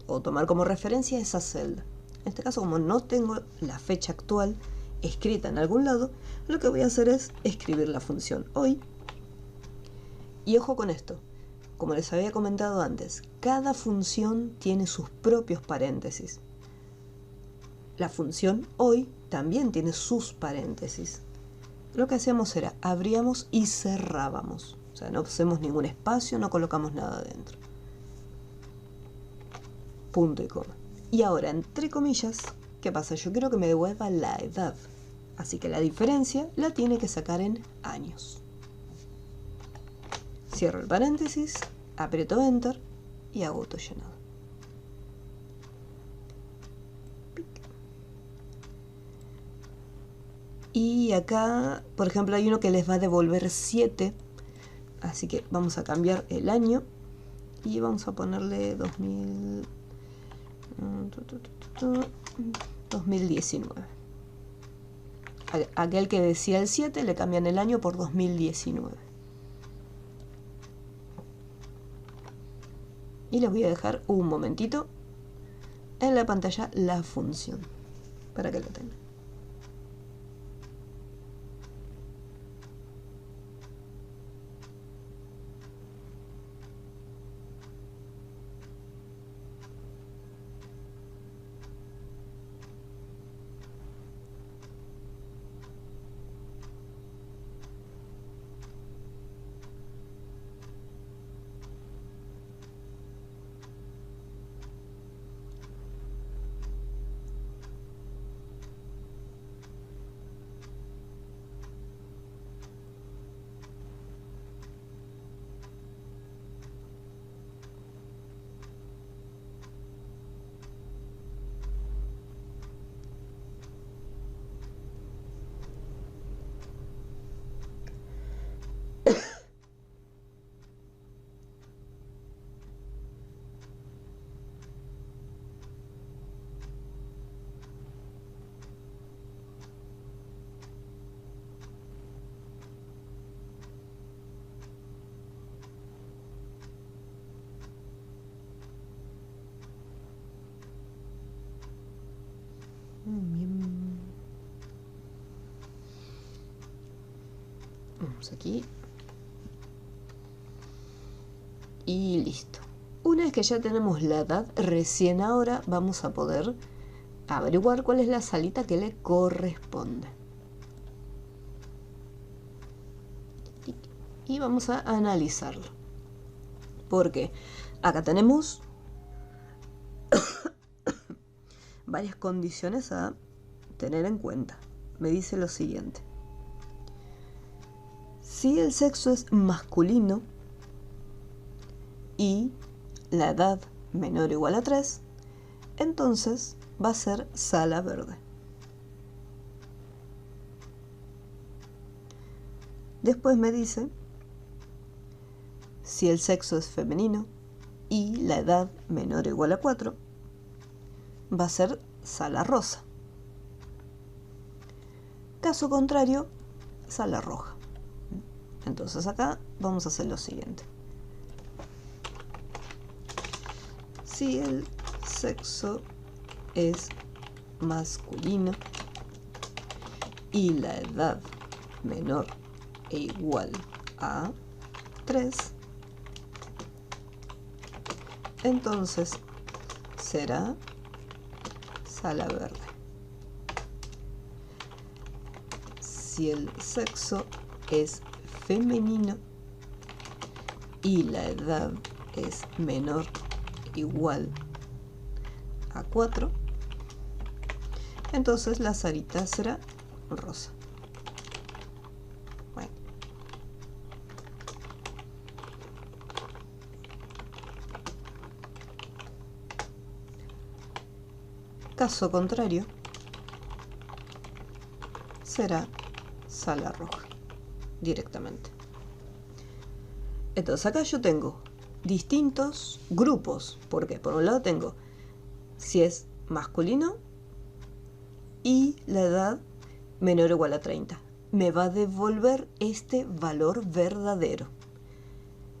o tomar como referencia esa celda. En este caso, como no tengo la fecha actual escrita en algún lado, lo que voy a hacer es escribir la función hoy. Y ojo con esto, como les había comentado antes, cada función tiene sus propios paréntesis. La función hoy también tiene sus paréntesis. Lo que hacíamos era, abríamos y cerrábamos. O sea, no hacemos ningún espacio, no colocamos nada dentro. Punto y coma. Y ahora, entre comillas, ¿qué pasa? Yo quiero que me devuelva la edad. Así que la diferencia la tiene que sacar en años. Cierro el paréntesis, aprieto Enter y hago autollenado. Y acá, por ejemplo, hay uno que les va a devolver 7. Así que vamos a cambiar el año y vamos a ponerle 2019. Aquel que decía el 7 le cambian el año por 2019. Y les voy a dejar un momentito en la pantalla la función para que lo tengan. Vamos aquí. Y listo. Una vez que ya tenemos la edad, recién ahora vamos a poder averiguar cuál es la salita que le corresponde. Y vamos a analizarlo. Porque acá tenemos varias condiciones a tener en cuenta. Me dice lo siguiente. Si el sexo es masculino y la edad menor o igual a 3, entonces va a ser sala verde. Después me dice, si el sexo es femenino y la edad menor o igual a 4, va a ser sala rosa. Caso contrario, sala roja. Entonces acá vamos a hacer lo siguiente. Si el sexo es masculino y la edad menor e igual a 3, entonces será sala verde. Si el sexo es femenino y la edad es menor o igual a 4, entonces la salita será rosa. Bueno. Caso contrario, será sala roja directamente. Entonces acá yo tengo distintos grupos, porque por un lado tengo si es masculino y la edad menor o igual a 30. Me va a devolver este valor verdadero.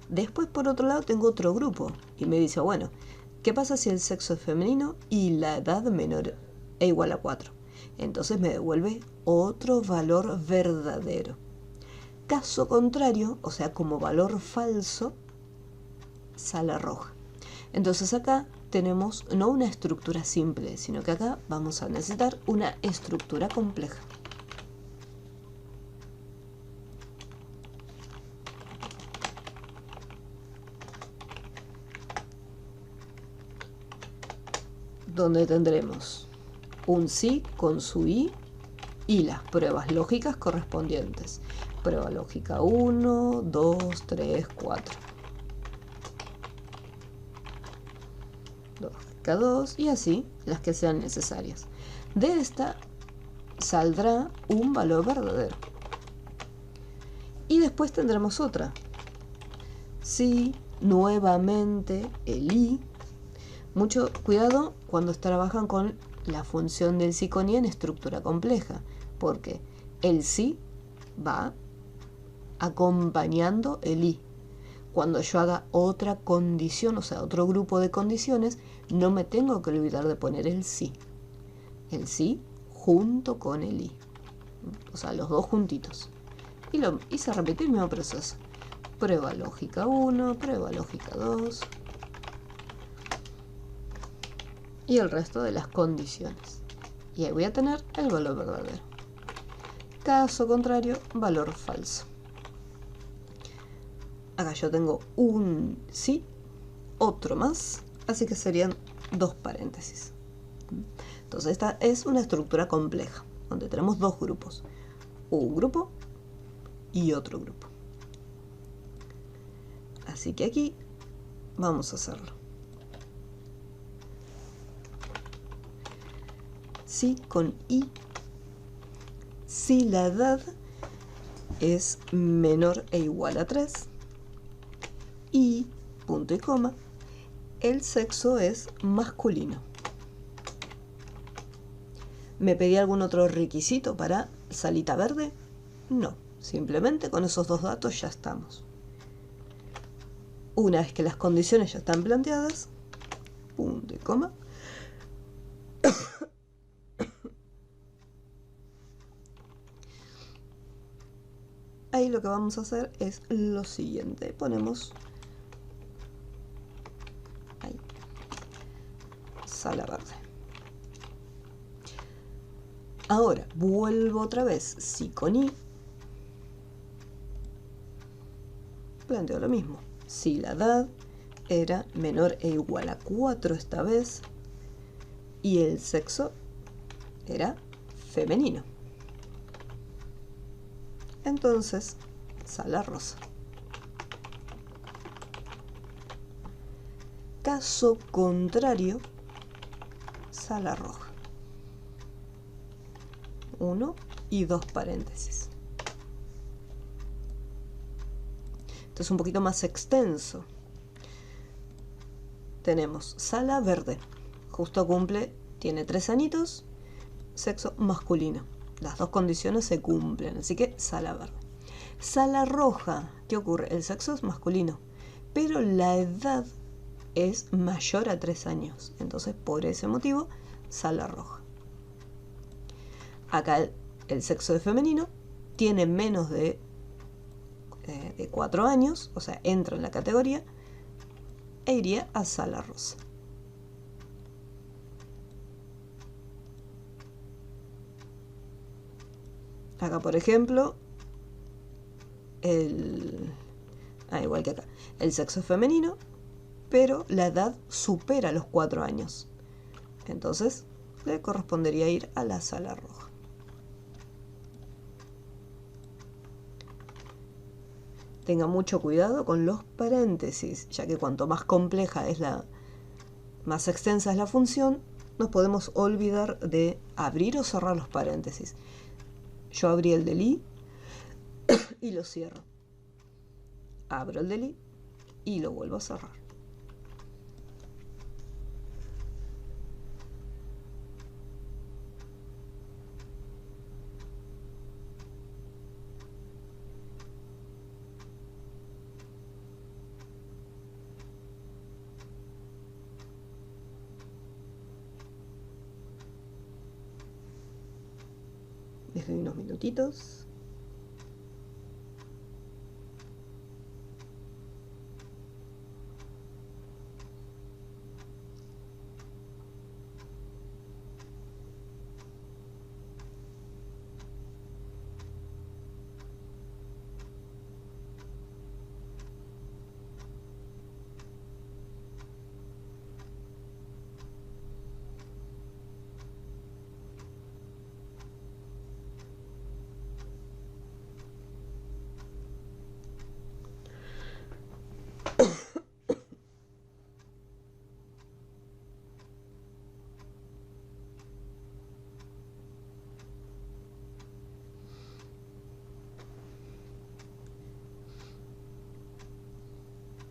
Después por otro lado tengo otro grupo y me dice, bueno, ¿qué pasa si el sexo es femenino y la edad menor e igual a 4? Entonces me devuelve otro valor verdadero. Caso contrario, o sea, como valor falso, sala roja. Entonces acá tenemos no una estructura simple, sino que acá vamos a necesitar una estructura compleja. Donde tendremos un sí con su y las pruebas lógicas correspondientes. Prueba lógica 1, 2, 3, 4. Lógica 2 y así las que sean necesarias. De esta saldrá un valor verdadero. Y después tendremos otra. Si nuevamente el i. Mucho cuidado cuando trabajan con la función del sí con i en estructura compleja, porque el sí va acompañando el i. Cuando yo haga otra condición, o sea, otro grupo de condiciones, no me tengo que olvidar de poner el sí. El sí junto con el i. O sea, los dos juntitos. Y se repite el mismo proceso. Prueba lógica 1, prueba lógica 2. Y el resto de las condiciones. Y ahí voy a tener el valor verdadero. Caso contrario, valor falso. Acá yo tengo un sí, otro más, así que serían 2 paréntesis. Entonces esta es una estructura compleja, donde tenemos dos grupos. Un grupo y otro grupo. Así que aquí vamos a hacerlo. Sí con i. Si la edad es menor e igual a 3 y punto y coma, el sexo es masculino. ¿Me pedí algún otro requisito para salita verde? No, simplemente con esos dos datos ya estamos. Una vez que las condiciones ya están planteadas, punto y coma, ahí lo que vamos a hacer es lo siguiente. Ponemos ahí, sala verde. Ahora vuelvo otra vez, si con i, planteo lo mismo. Si la edad era menor e igual a 4 esta vez y el sexo era femenino, entonces sala rosa. Caso contrario, sala roja. 1 y 2 paréntesis. Esto es un poquito más extenso. Tenemos sala verde. Justo cumple, tiene 3 añitos, sexo masculino. Las dos condiciones se cumplen, así que sala verde. Sala roja, ¿qué ocurre? El sexo es masculino, pero la edad es mayor a 3 años. Entonces, por ese motivo, sala roja. Acá el sexo es femenino, tiene menos de 4 años, o sea, entra en la categoría, e iría a sala rosa. Acá, por ejemplo, igual que acá, el sexo es femenino, pero la edad supera los 4 años. Entonces, le correspondería ir a la sala roja. Tenga mucho cuidado con los paréntesis, ya que cuanto más compleja es más extensa es la función, nos podemos olvidar de abrir o cerrar los paréntesis. Yo abrí el del i y lo cierro. Abro el del i y lo vuelvo a cerrar. Les doy unos minutitos.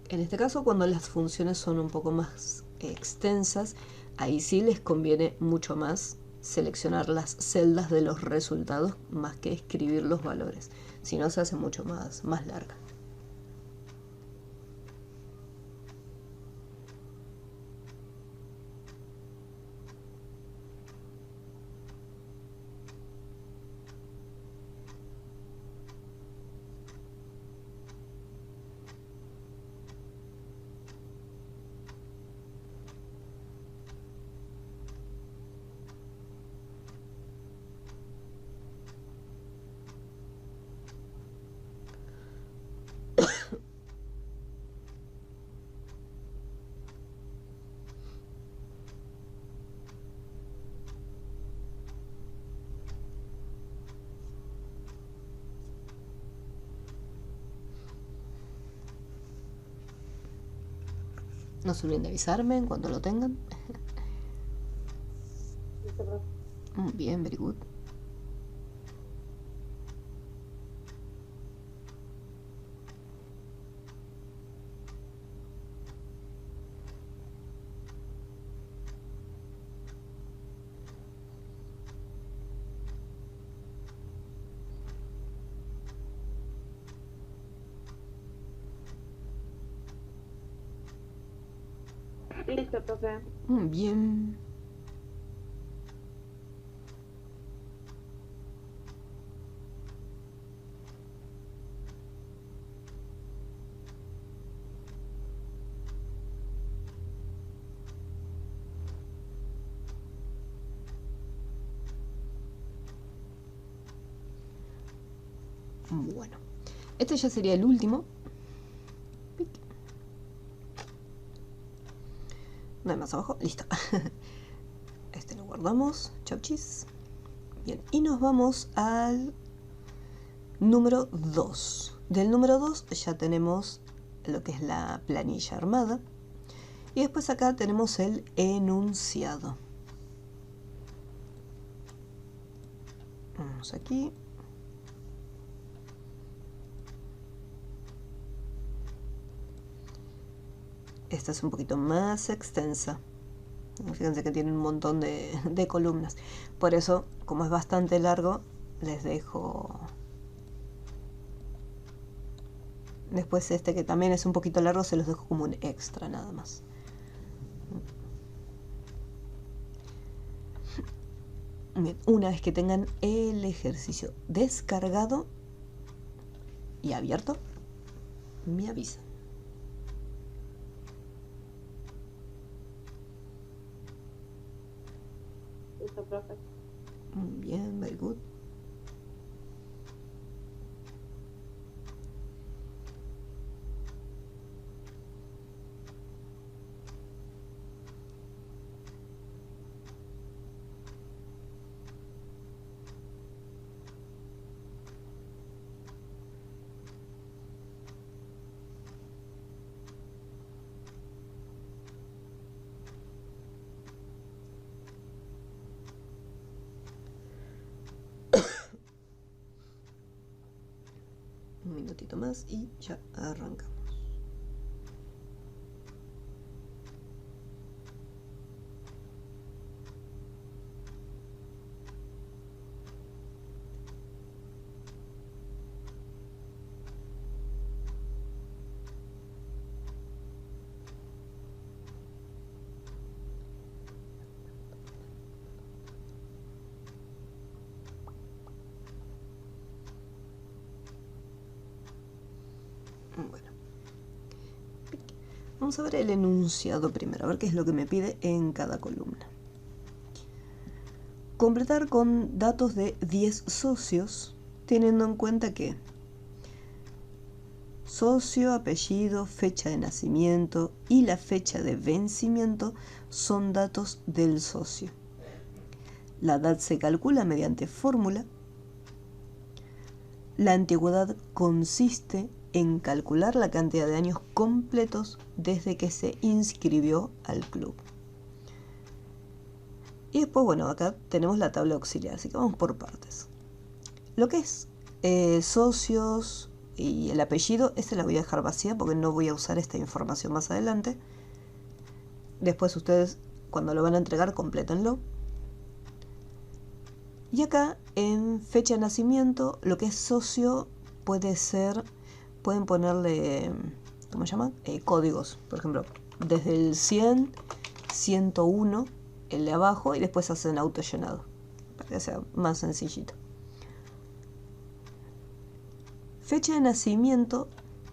En este caso, cuando las funciones son un poco más extensas, ahí sí les conviene mucho más seleccionar las celdas de los resultados más que escribir los valores. Si no, se hace mucho más larga. No se olviden de avisarme en cuanto lo tengan. Bien, very good. Listo, profe. Bien. Bueno, este ya sería el último. Pic. No hay más abajo, listo. Este lo guardamos, chauchis. Bien, y nos vamos al número 2. Del número 2 ya tenemos lo que es la planilla armada. Y después acá tenemos el enunciado. Vamos aquí. Esta es un poquito más extensa. Fíjense que tiene un montón de columnas. Por eso, como es bastante largo, les dejo... Después este que también es un poquito largo, se los dejo como un extra nada más. Bien, una vez que tengan el ejercicio descargado y abierto, me avisan. Listo, profe. Bien, very good. Un minutito más y ya arrancamos. Bueno, vamos a ver el enunciado primero, a ver qué es lo que me pide en cada columna. Completar con datos de 10 socios, teniendo en cuenta que socio, apellido, fecha de nacimiento y la fecha de vencimiento son datos del socio. La edad se calcula mediante fórmula. La antigüedad consiste en calcular la cantidad de años completos desde que se inscribió al club. Y después, bueno, acá tenemos la tabla auxiliar, así que vamos por partes. Lo que es socios y el apellido, este la voy a dejar vacía porque no voy a usar esta información más adelante. Después ustedes, cuando lo van a entregar, complétenlo. Y acá, en fecha de nacimiento, lo que es socio puede ser... Pueden ponerle, ¿cómo se llama? Códigos, por ejemplo, desde el 100, 101, el de abajo, y después hacen autollenado, para que sea más sencillito. Fecha de nacimiento,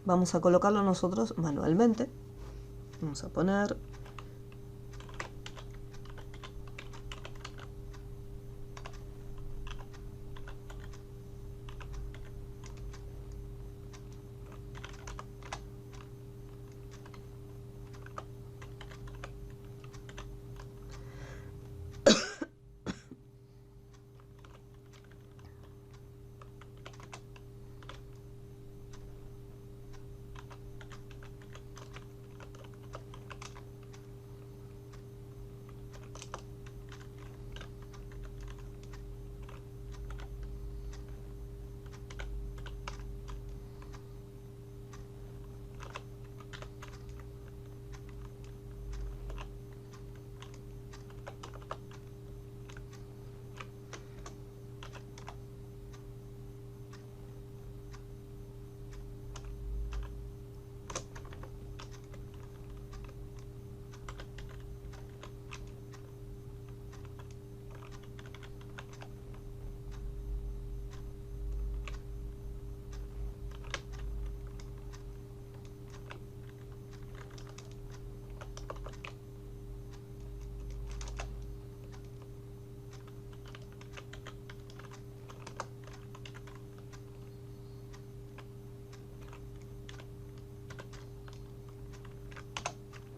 vamos a colocarlo nosotros manualmente. Vamos a poner...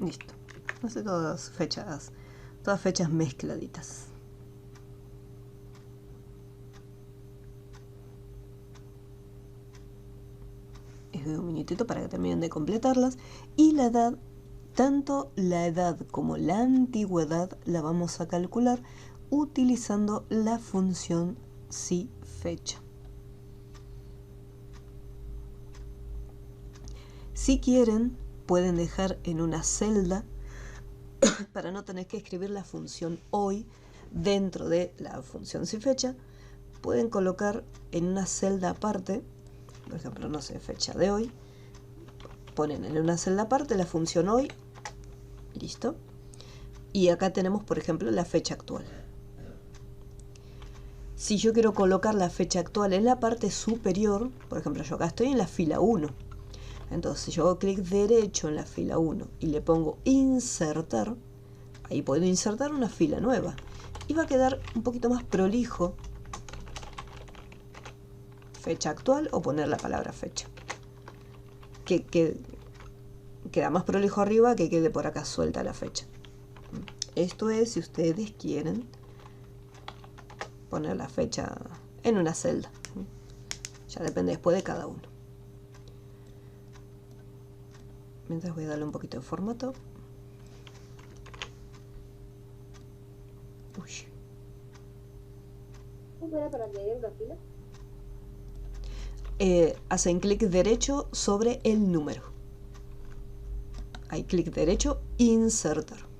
Listo. Hace todas fechas mezcladitas. Les doy un minutito para que terminen de completarlas. Y la edad, tanto la edad como la antigüedad la vamos a calcular utilizando la función si fecha. Si quieren, pueden dejar en una celda para no tener que escribir la función hoy dentro de la función si fecha. Pueden colocar en una celda aparte, por ejemplo, no sé, fecha de hoy, ponen en una celda aparte la función hoy, listo, y acá tenemos, por ejemplo, la fecha actual. Si yo quiero colocar la fecha actual en la parte superior, por ejemplo, yo acá estoy en la fila 1, entonces yo hago clic derecho en la fila 1 y le pongo insertar, ahí puedo insertar una fila nueva y va a quedar un poquito más prolijo fecha actual o poner la palabra fecha, que queda más prolijo arriba que quede por acá suelta la fecha. Esto es si ustedes quieren poner la fecha en una celda, ya depende después de cada uno. Mientras voy a darle un poquito de formato. Uy. ¿Cómo era para añadir una fila? Hacen clic derecho sobre el número. Hay clic derecho, insertar.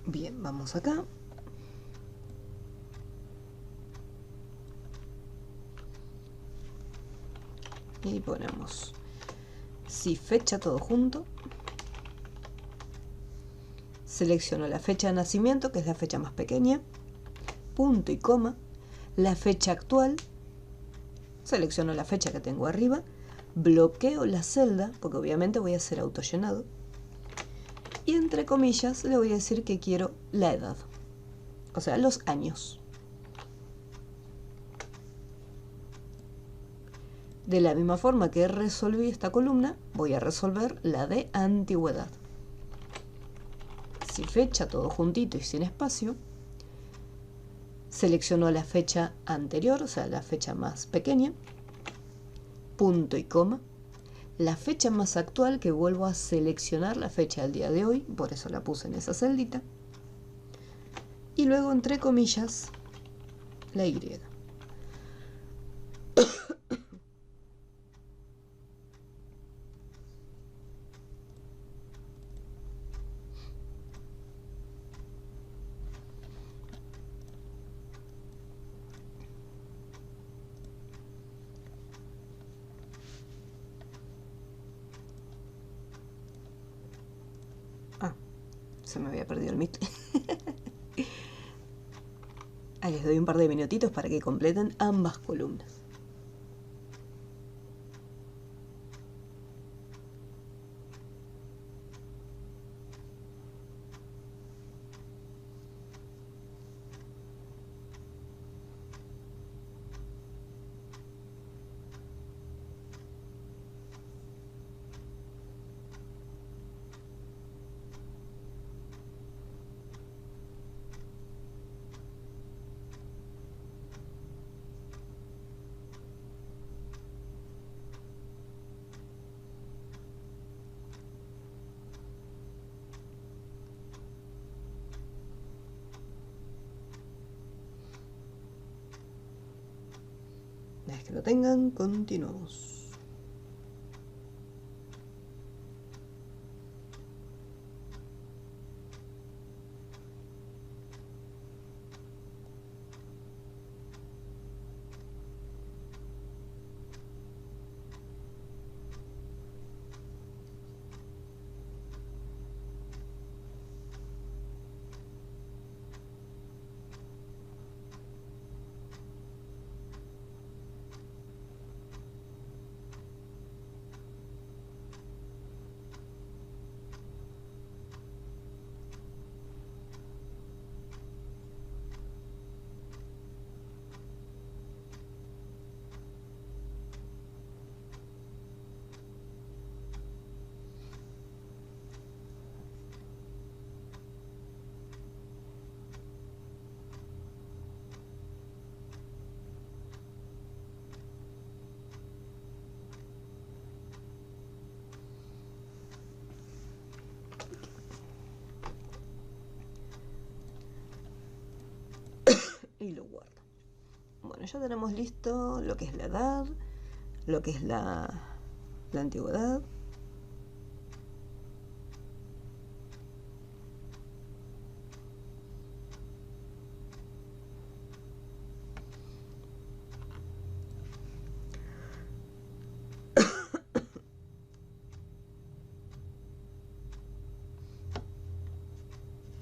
Bien, vamos acá. Y ponemos si fecha todo junto. Selecciono la fecha de nacimiento, que es la fecha más pequeña. Punto y coma. La fecha actual. Selecciono la fecha que tengo arriba. Bloqueo la celda, porque obviamente voy a hacer autollenado. Y entre comillas le voy a decir que quiero la edad, o sea, los años. De la misma forma que resolví esta columna, voy a resolver la de antigüedad. Si fecha todo juntito y sin espacio, selecciono la fecha anterior, o sea, la fecha más pequeña, punto y coma. La fecha más actual, que vuelvo a seleccionar la fecha del día de hoy, por eso la puse en esa celdita. Y luego, entre comillas, la Y. Se me había perdido el mic. Ahí les doy un par de minutitos para que completen ambas columnas. vez que lo tengan, continuamos. Y lo guardo. Bueno, ya tenemos listo lo que es la edad, lo que es la antigüedad.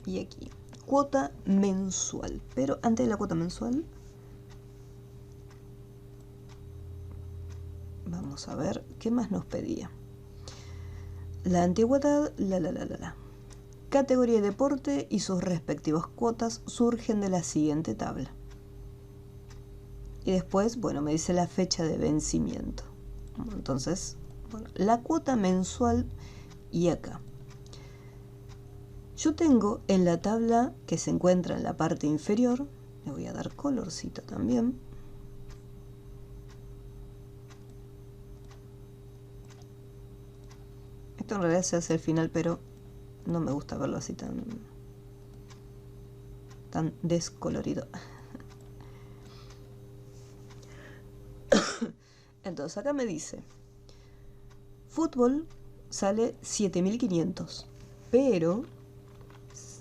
Y aquí, cuota mensual. Pero antes de la cuota mensual, vamos a ver qué más nos pedía. La antigüedad, la. Categoría de deporte y sus respectivas cuotas surgen de la siguiente tabla. Y después, bueno, me dice la fecha de vencimiento. Entonces, bueno, la cuota mensual y acá. Yo tengo en la tabla que se encuentra en la parte inferior, le voy a dar colorcito también. Esto en realidad se hace al final, pero no me gusta verlo así tan descolorido. Entonces acá me dice, fútbol sale 7.500, pero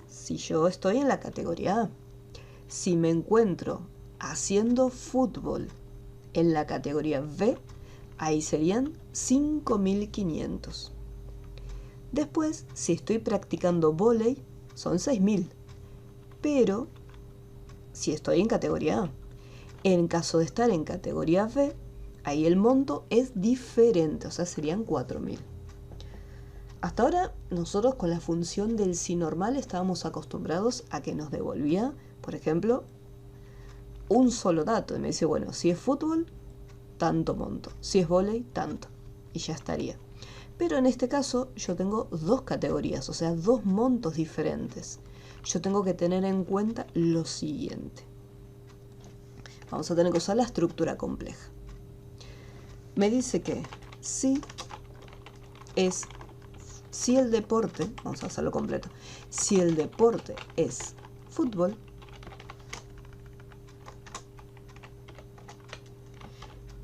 si yo estoy en la categoría A, si me encuentro haciendo fútbol en la categoría B, ahí serían 5.500. Después, si estoy practicando vóley, son 6.000. Pero si estoy en categoría A, en caso de estar en categoría B, ahí el monto es diferente, o sea, serían 4.000. Hasta ahora, nosotros con la función del si normal estábamos acostumbrados a que nos devolvía, por ejemplo, un solo dato. Y me dice, bueno, si es fútbol, tanto monto. Si es vóley, tanto. Y ya estaría. Pero en este caso, yo tengo dos categorías, o sea, dos montos diferentes. Yo tengo que tener en cuenta lo siguiente. Vamos a tener que usar la estructura compleja. Me dice que si el deporte, vamos a hacerlo completo, si el deporte es fútbol,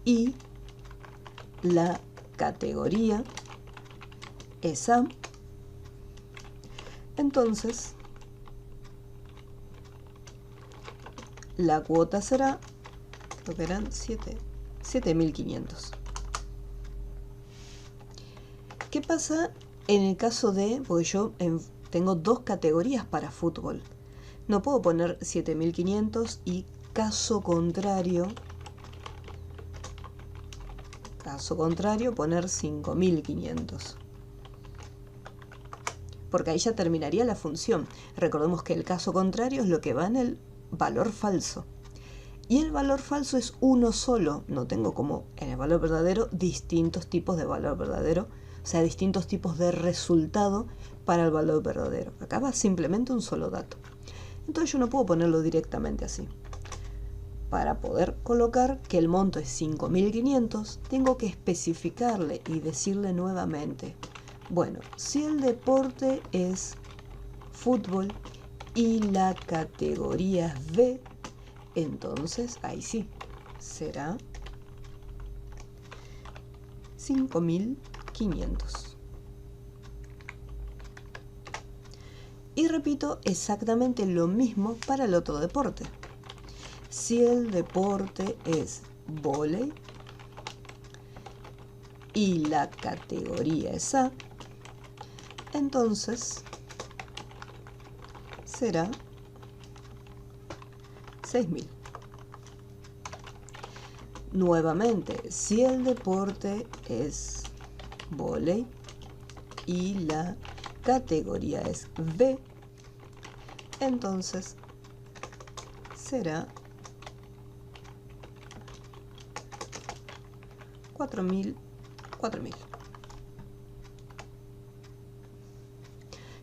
y la categoría es A, entonces la cuota será, creo que eran 7.500. ¿Qué pasa en el caso de, porque yo tengo dos categorías para fútbol? No puedo poner 7.500 y caso contrario poner 5.500. Porque ahí ya terminaría la función. Recordemos que el caso contrario es lo que va en el valor falso. Y el valor falso es uno solo. No tengo como en el valor verdadero distintos tipos de valor verdadero. O sea, distintos tipos de resultado para el valor verdadero. Acá va simplemente un solo dato. Entonces yo no puedo ponerlo directamente así. Para poder colocar que el monto es 5.500, tengo que especificarle y decirle nuevamente, bueno, si el deporte es fútbol y la categoría es B, entonces ahí sí, será 5.500. Y repito exactamente lo mismo para el otro deporte. Si el deporte es vóley y la categoría es A, entonces será 6.000. Nuevamente, si el deporte es vóley y la categoría es B, entonces será 4.000.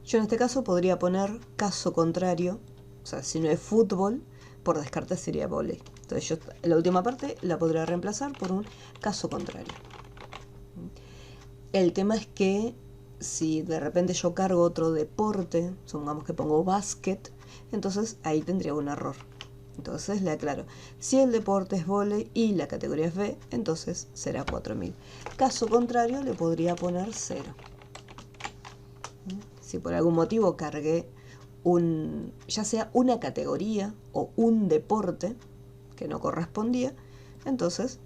Yo en este caso podría poner caso contrario, o sea, si no es fútbol, por descarte sería vóley. Entonces yo la última parte la podría reemplazar por un caso contrario. El tema es que si de repente yo cargo otro deporte, supongamos que pongo básquet, entonces ahí tendría un error. Entonces le aclaro, si el deporte es vóley y la categoría es B, entonces será 4.000. Caso contrario, le podría poner 0. Si por algún motivo cargué ya sea una categoría o un deporte que no correspondía, entonces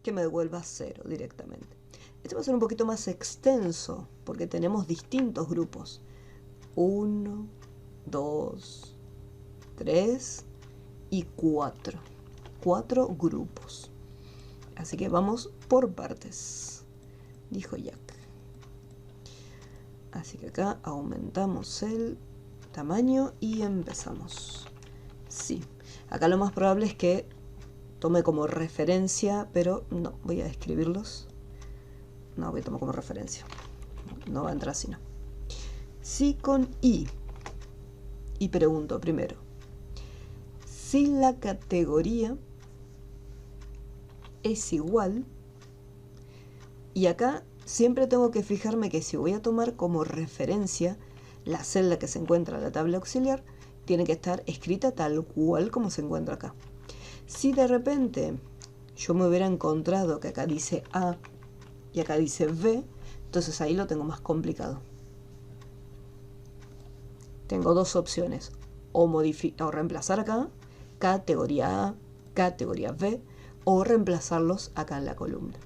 que me devuelva 0 directamente. Este va a ser un poquito más extenso porque tenemos distintos grupos. 1, 2, 3 y 4. 4 grupos. Así que vamos por partes, dijo Jack. Así que acá aumentamos el tamaño y empezamos. Sí, acá lo más probable es que tome como referencia, pero no, voy a escribirlos. No, voy a tomar como referencia. No va a entrar así, no. Sí con I. Y pregunto primero, si la categoría es igual, y acá siempre tengo que fijarme que si voy a tomar como referencia la celda que se encuentra en la tabla auxiliar, tiene que estar escrita tal cual como se encuentra acá. Si de repente yo me hubiera encontrado que acá dice A y acá dice B, entonces ahí lo tengo más complicado. Tengo dos opciones, o reemplazar acá categoría A, categoría B, o reemplazarlos acá en la columna.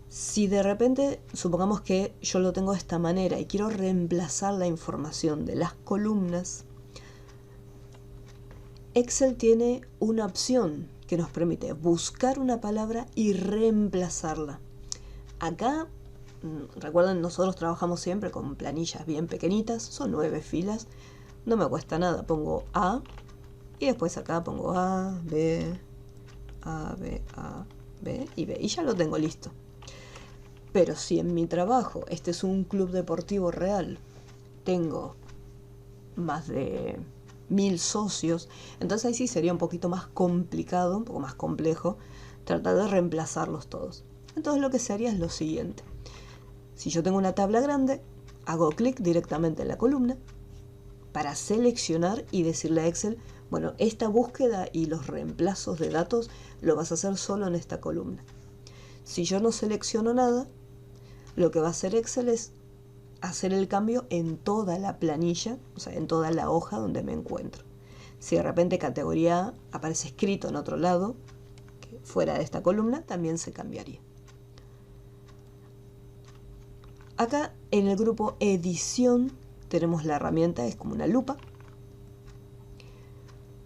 Si de repente, supongamos que yo lo tengo de esta manera y quiero reemplazar la información de las columnas, Excel tiene una opción que nos permite buscar una palabra y reemplazarla. Acá, recuerden, nosotros trabajamos siempre con planillas bien pequeñitas, son 9 filas, no me cuesta nada, pongo A y después acá pongo A, B, A, B, A, B y B, y ya lo tengo listo. Pero si en mi trabajo, este es un club deportivo real, tengo más de 1000 socios, entonces ahí sí sería un poquito más complicado, un poco más complejo, tratar de reemplazarlos todos. Entonces lo que se haría es lo siguiente. Si yo tengo una tabla grande, hago clic directamente en la columna para seleccionar y decirle a Excel, bueno, esta búsqueda y los reemplazos de datos lo vas a hacer solo en esta columna. Si yo no selecciono nada, lo que va a hacer Excel es hacer el cambio en toda la planilla, o sea, en toda la hoja donde me encuentro. Si de repente categoría A aparece escrito en otro lado, fuera de esta columna, también se cambiaría. Acá en el grupo edición tenemos la herramienta, es como una lupa.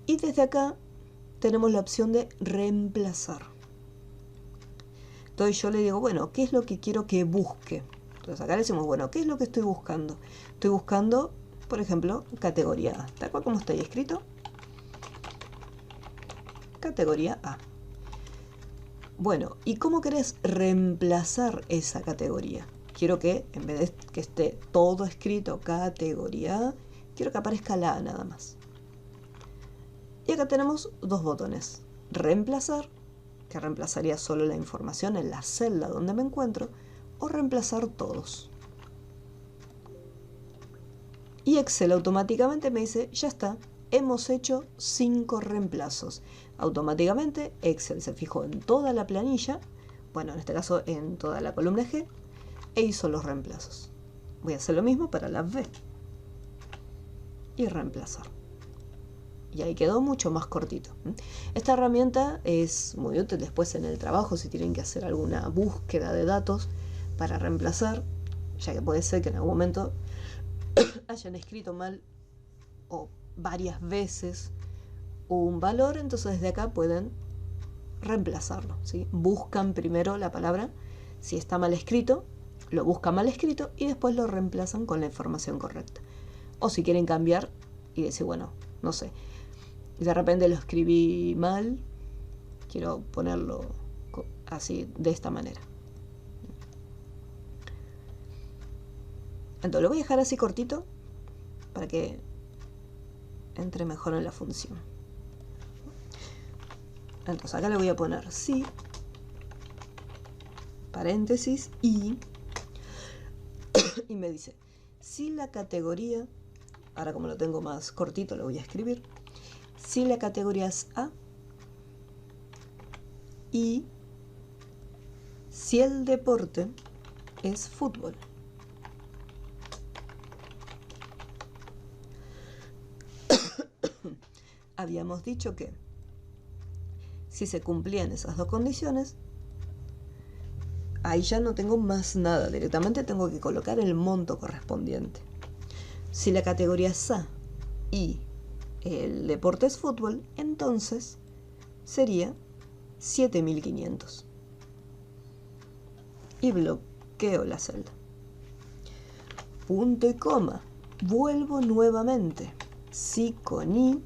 Y desde acá tenemos la opción de reemplazar. Entonces yo le digo, bueno, ¿qué es lo que quiero que busque? Entonces acá le decimos, bueno, ¿qué es lo que estoy buscando? Estoy buscando, por ejemplo, categoría A, tal cual como está ahí escrito. Categoría A. Bueno, ¿y cómo querés reemplazar esa categoría? Quiero que, en vez de que esté todo escrito categoría A, quiero que aparezca la A nada más. Y acá tenemos dos botones. Reemplazar, que reemplazaría solo la información en la celda donde me encuentro, o reemplazar todos. Y Excel automáticamente me dice, ya está, hemos hecho 5 reemplazos. Automáticamente Excel se fijó en toda la planilla, bueno, en este caso en toda la columna G, e hizo los reemplazos. Voy a hacer lo mismo para la V. Y reemplazar. Y ahí quedó mucho más cortito. Esta herramienta es muy útil después en el trabajo si tienen que hacer alguna búsqueda de datos para reemplazar, ya que puede ser que en algún momento hayan escrito mal o varias veces un valor, entonces desde acá pueden reemplazarlo, ¿sí? Buscan primero la palabra, si está mal escrito, lo buscan mal escrito y después lo reemplazan con la información correcta. O si quieren cambiar y decir, bueno, no sé, de repente lo escribí mal, quiero ponerlo así, de esta manera. Entonces lo voy a dejar así cortito para que entre mejor en la función. Entonces acá le voy a poner sí, paréntesis y me dice, si la categoría, ahora como lo tengo más cortito lo voy a escribir, si la categoría es A y si el deporte es fútbol. Habíamos dicho que si se cumplían esas dos condiciones, ahí ya no tengo más nada, directamente tengo que colocar el monto correspondiente. Si la categoría es A y el deporte es fútbol, entonces sería 7.500. Y bloqueo la celda. Punto y coma. Vuelvo nuevamente. Sí con I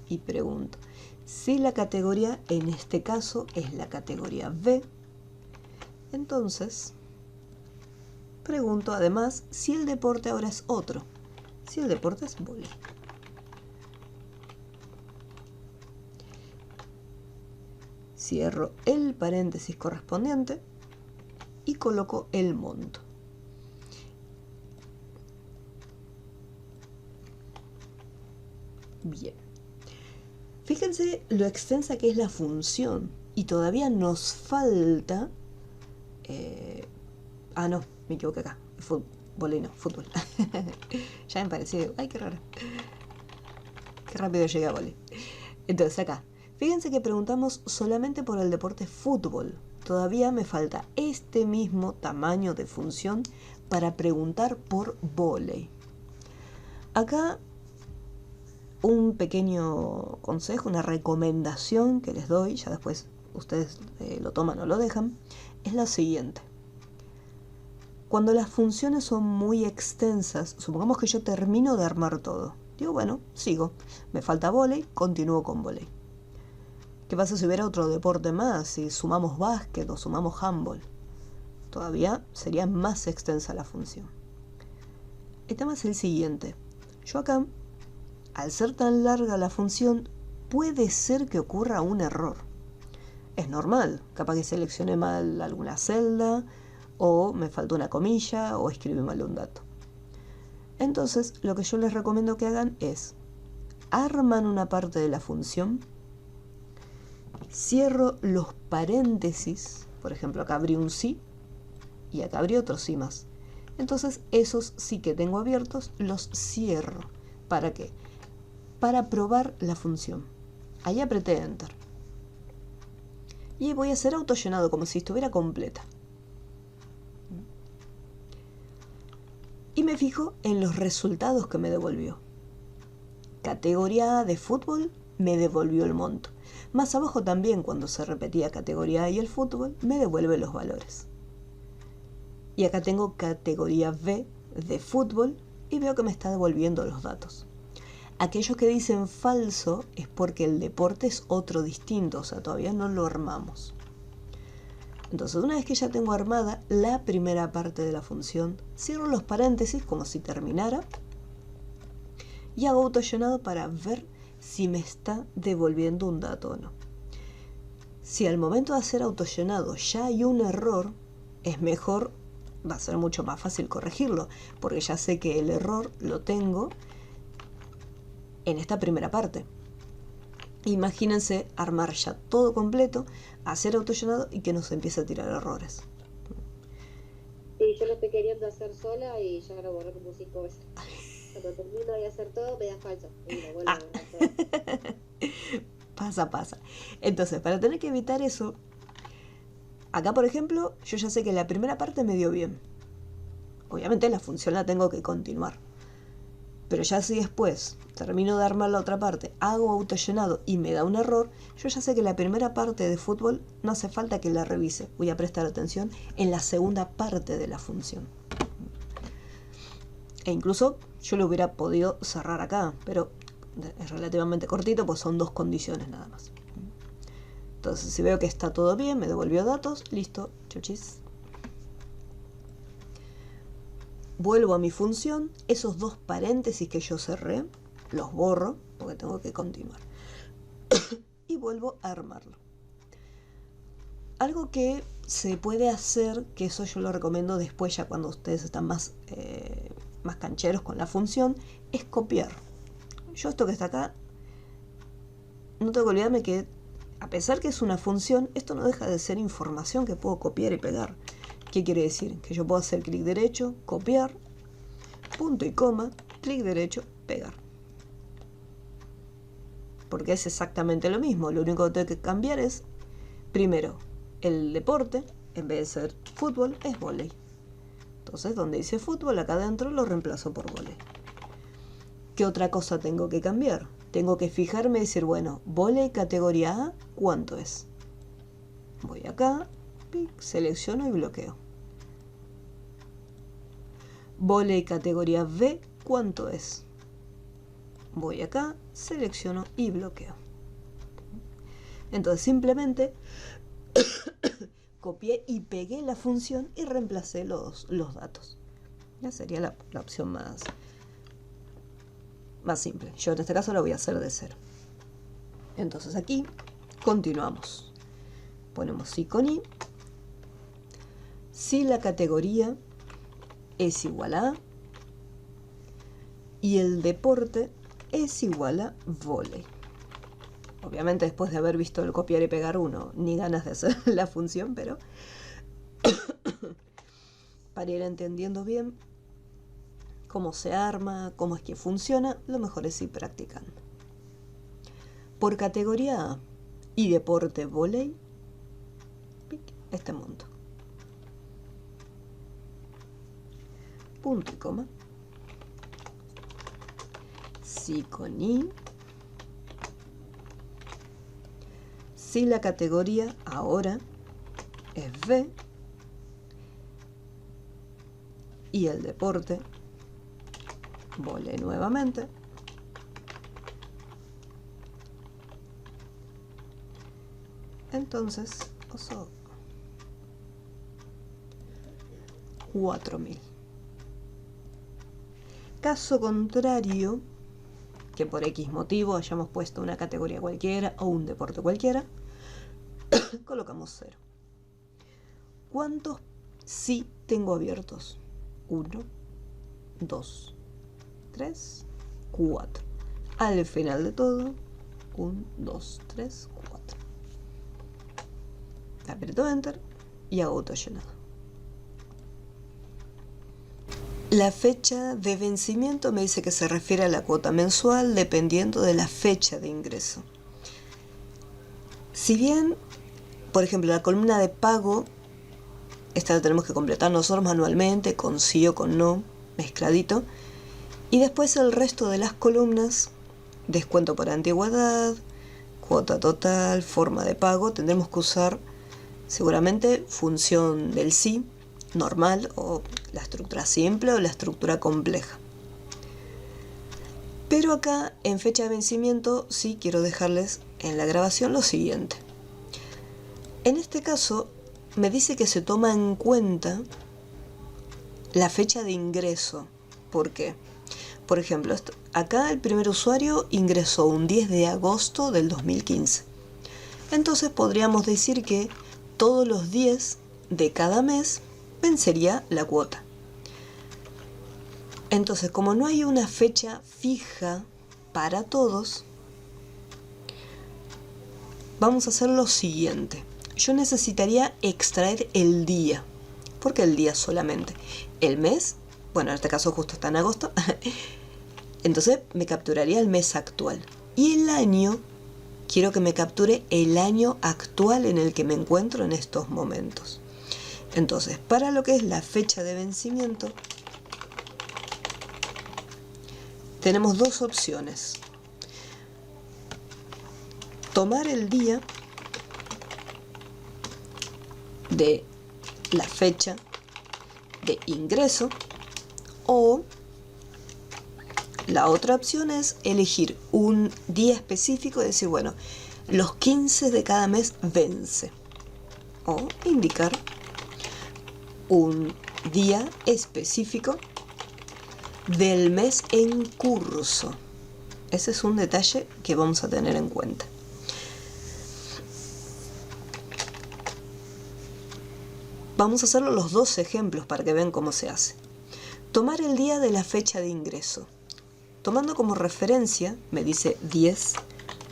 y pregunto. Si la categoría en este caso es la categoría B, entonces pregunto además si el deporte ahora es otro. Si el deporte es vóley. Cierro el paréntesis correspondiente y coloco el monto. Bien. Fíjense lo extensa que es la función y todavía nos falta... no, me equivoqué acá. Vóley no, fútbol. Ya me pareció, ay, qué raro. Qué rápido llegué a vóley. Entonces acá, fíjense que preguntamos solamente por el deporte fútbol. Todavía me falta este mismo tamaño de función para preguntar por vóley. Acá un pequeño consejo, una recomendación que les doy, ya después ustedes lo toman o lo dejan, es la siguiente. Cuando las funciones son muy extensas, supongamos que yo termino de armar todo. Digo, bueno, sigo. Me falta vóley, continúo con vóley. ¿Qué pasa si hubiera otro deporte más? Si sumamos básquet o sumamos handball. Todavía sería más extensa la función. El tema es el siguiente. Yo acá, al ser tan larga la función, puede ser que ocurra un error. Es normal, capaz que seleccioné mal alguna celda, o me faltó una comilla, o escribí mal un dato. Entonces, lo que yo les recomiendo que hagan es, arman una parte de la función, cierro los paréntesis, por ejemplo, acá abrí un sí, y acá abrí otro sí más. Entonces, esos sí que tengo abiertos, los cierro. ¿Para qué? Para probar la función. Ahí apreté Enter. Y voy a hacer autollenado, como si estuviera completa. Y me fijo en los resultados que me devolvió. Categoría A de fútbol me devolvió el monto. Más abajo también, cuando se repetía categoría A y el fútbol, me devuelve los valores. Y acá tengo categoría B de fútbol y veo que me está devolviendo los datos. Aquellos que dicen falso es porque el deporte es otro distinto, o sea, todavía no lo armamos. Entonces, una vez que ya tengo armada la primera parte de la función, cierro los paréntesis como si terminara y hago autollenado para ver si me está devolviendo un dato o no. Si al momento de hacer autollenado ya hay un error, es mejor, va a ser mucho más fácil corregirlo, porque ya sé que el error lo tengo en esta primera parte. Imagínense armar ya todo completo, hacer autollenado y que nos empiece a tirar errores. Sí, yo lo estoy queriendo hacer sola y ya lo borré como 5 veces. Cuando termino de hacer todo, me da falso. Y lo vuelvo a borrar todo. Pasa. Entonces, para tener que evitar eso, acá por ejemplo, yo ya sé que la primera parte me dio bien. Obviamente la función la tengo que continuar. Pero ya si después termino de armar la otra parte, hago autollenado y me da un error, yo ya sé que la primera parte de fútbol no hace falta que la revise. Voy a prestar atención en la segunda parte de la función. E incluso yo lo hubiera podido cerrar acá, pero es relativamente cortito, pues son 2 condiciones nada más. Entonces, si veo que está todo bien, me devolvió datos, listo, chuchis. Vuelvo a mi función, esos 2 paréntesis que yo cerré, los borro, porque tengo que continuar. Y vuelvo a armarlo. Algo que se puede hacer, que eso yo lo recomiendo después ya cuando ustedes están más cancheros con la función, es copiar. Yo esto que está acá, no tengo que olvidarme que a pesar que es una función, esto no deja de ser información que puedo copiar y pegar. ¿Qué quiere decir? Que yo puedo hacer clic derecho, copiar, punto y coma, clic derecho, pegar. Porque es exactamente lo mismo. Lo único que tengo que cambiar es, primero, el deporte, en vez de ser fútbol, es vóley. Entonces, donde dice fútbol, acá adentro lo reemplazo por vóley. ¿Qué otra cosa tengo que cambiar? Tengo que fijarme y decir, bueno, vóley categoría A, ¿cuánto es? Voy acá, selecciono y bloqueo. Vóley categoría B, ¿cuánto es? Voy acá, selecciono y bloqueo. Entonces simplemente copié y pegué la función y reemplacé los datos. Ya sería la opción más simple. Yo en este caso lo voy a hacer de cero. Entonces aquí continuamos. Ponemos sí con i. Si la categoría es igual a y el deporte es igual a vóley. Obviamente después de haber visto el copiar y pegar uno, ni ganas de hacer la función, pero para ir entendiendo bien cómo se arma, cómo es que funciona, lo mejor es ir practicando. Por categoría A y deporte vóley, este monto. Punto y coma. Sí con i. Si la categoría ahora es B y el deporte vóley nuevamente, entonces 4.000. Caso contrario, que por X motivo hayamos puesto una categoría cualquiera o un deporte cualquiera, colocamos 0. ¿Cuántos sí tengo abiertos? 1, 2, 3, 4. Al final de todo, 1, 2, 3, 4. Aprieto Enter y hago autollenado. La fecha de vencimiento me dice que se refiere a la cuota mensual dependiendo de la fecha de ingreso. Si bien, por ejemplo, la columna de pago, esta la tenemos que completar nosotros manualmente, con sí o con no, mezcladito. Y después el resto de las columnas, descuento por antigüedad, cuota total, forma de pago, tendremos que usar seguramente función del sí, normal, o la estructura simple o la estructura compleja. Pero acá en fecha de vencimiento sí quiero dejarles en la grabación lo siguiente. En este caso me dice que se toma en cuenta la fecha de ingreso. ¿Por qué? Por ejemplo, acá el primer usuario ingresó un 10 de agosto del 2015. Entonces podríamos decir que todos los 10 de cada mes vencería la cuota. Entonces, como no hay una fecha fija para todos, vamos a hacer lo siguiente. Yo necesitaría extraer el día. ¿Por qué el día solamente? El mes, bueno, en este caso justo está en agosto, entonces me capturaría el mes actual. Y el año, quiero que me capture el año actual en el que me encuentro en estos momentos. Entonces, para lo que es la fecha de vencimiento, tenemos dos opciones. Tomar el día de la fecha de ingreso, o la otra opción es elegir un día específico y decir, bueno, los 15 de cada mes vence, o indicar un día específico del mes en curso. Ese es un detalle que vamos a tener en cuenta. Vamos a hacerlo los dos ejemplos para que vean cómo se hace. Tomar el día de la fecha de ingreso. Tomando como referencia, me dice 10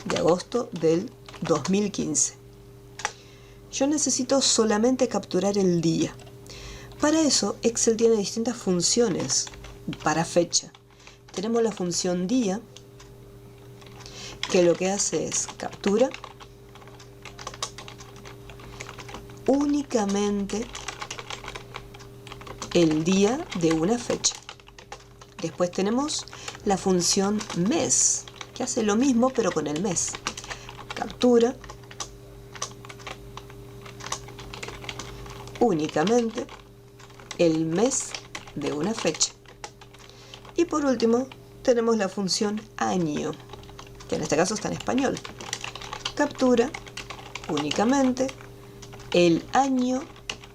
de agosto del 2015. Yo necesito solamente capturar el día. Para eso, Excel tiene distintas funciones para fecha. Tenemos la función día, que lo que hace es captura únicamente el día de una fecha. Después tenemos la función mes, que hace lo mismo pero con el mes. Captura únicamente el mes de una fecha. Y por último tenemos la función año, que en este caso está en español. Captura únicamente el año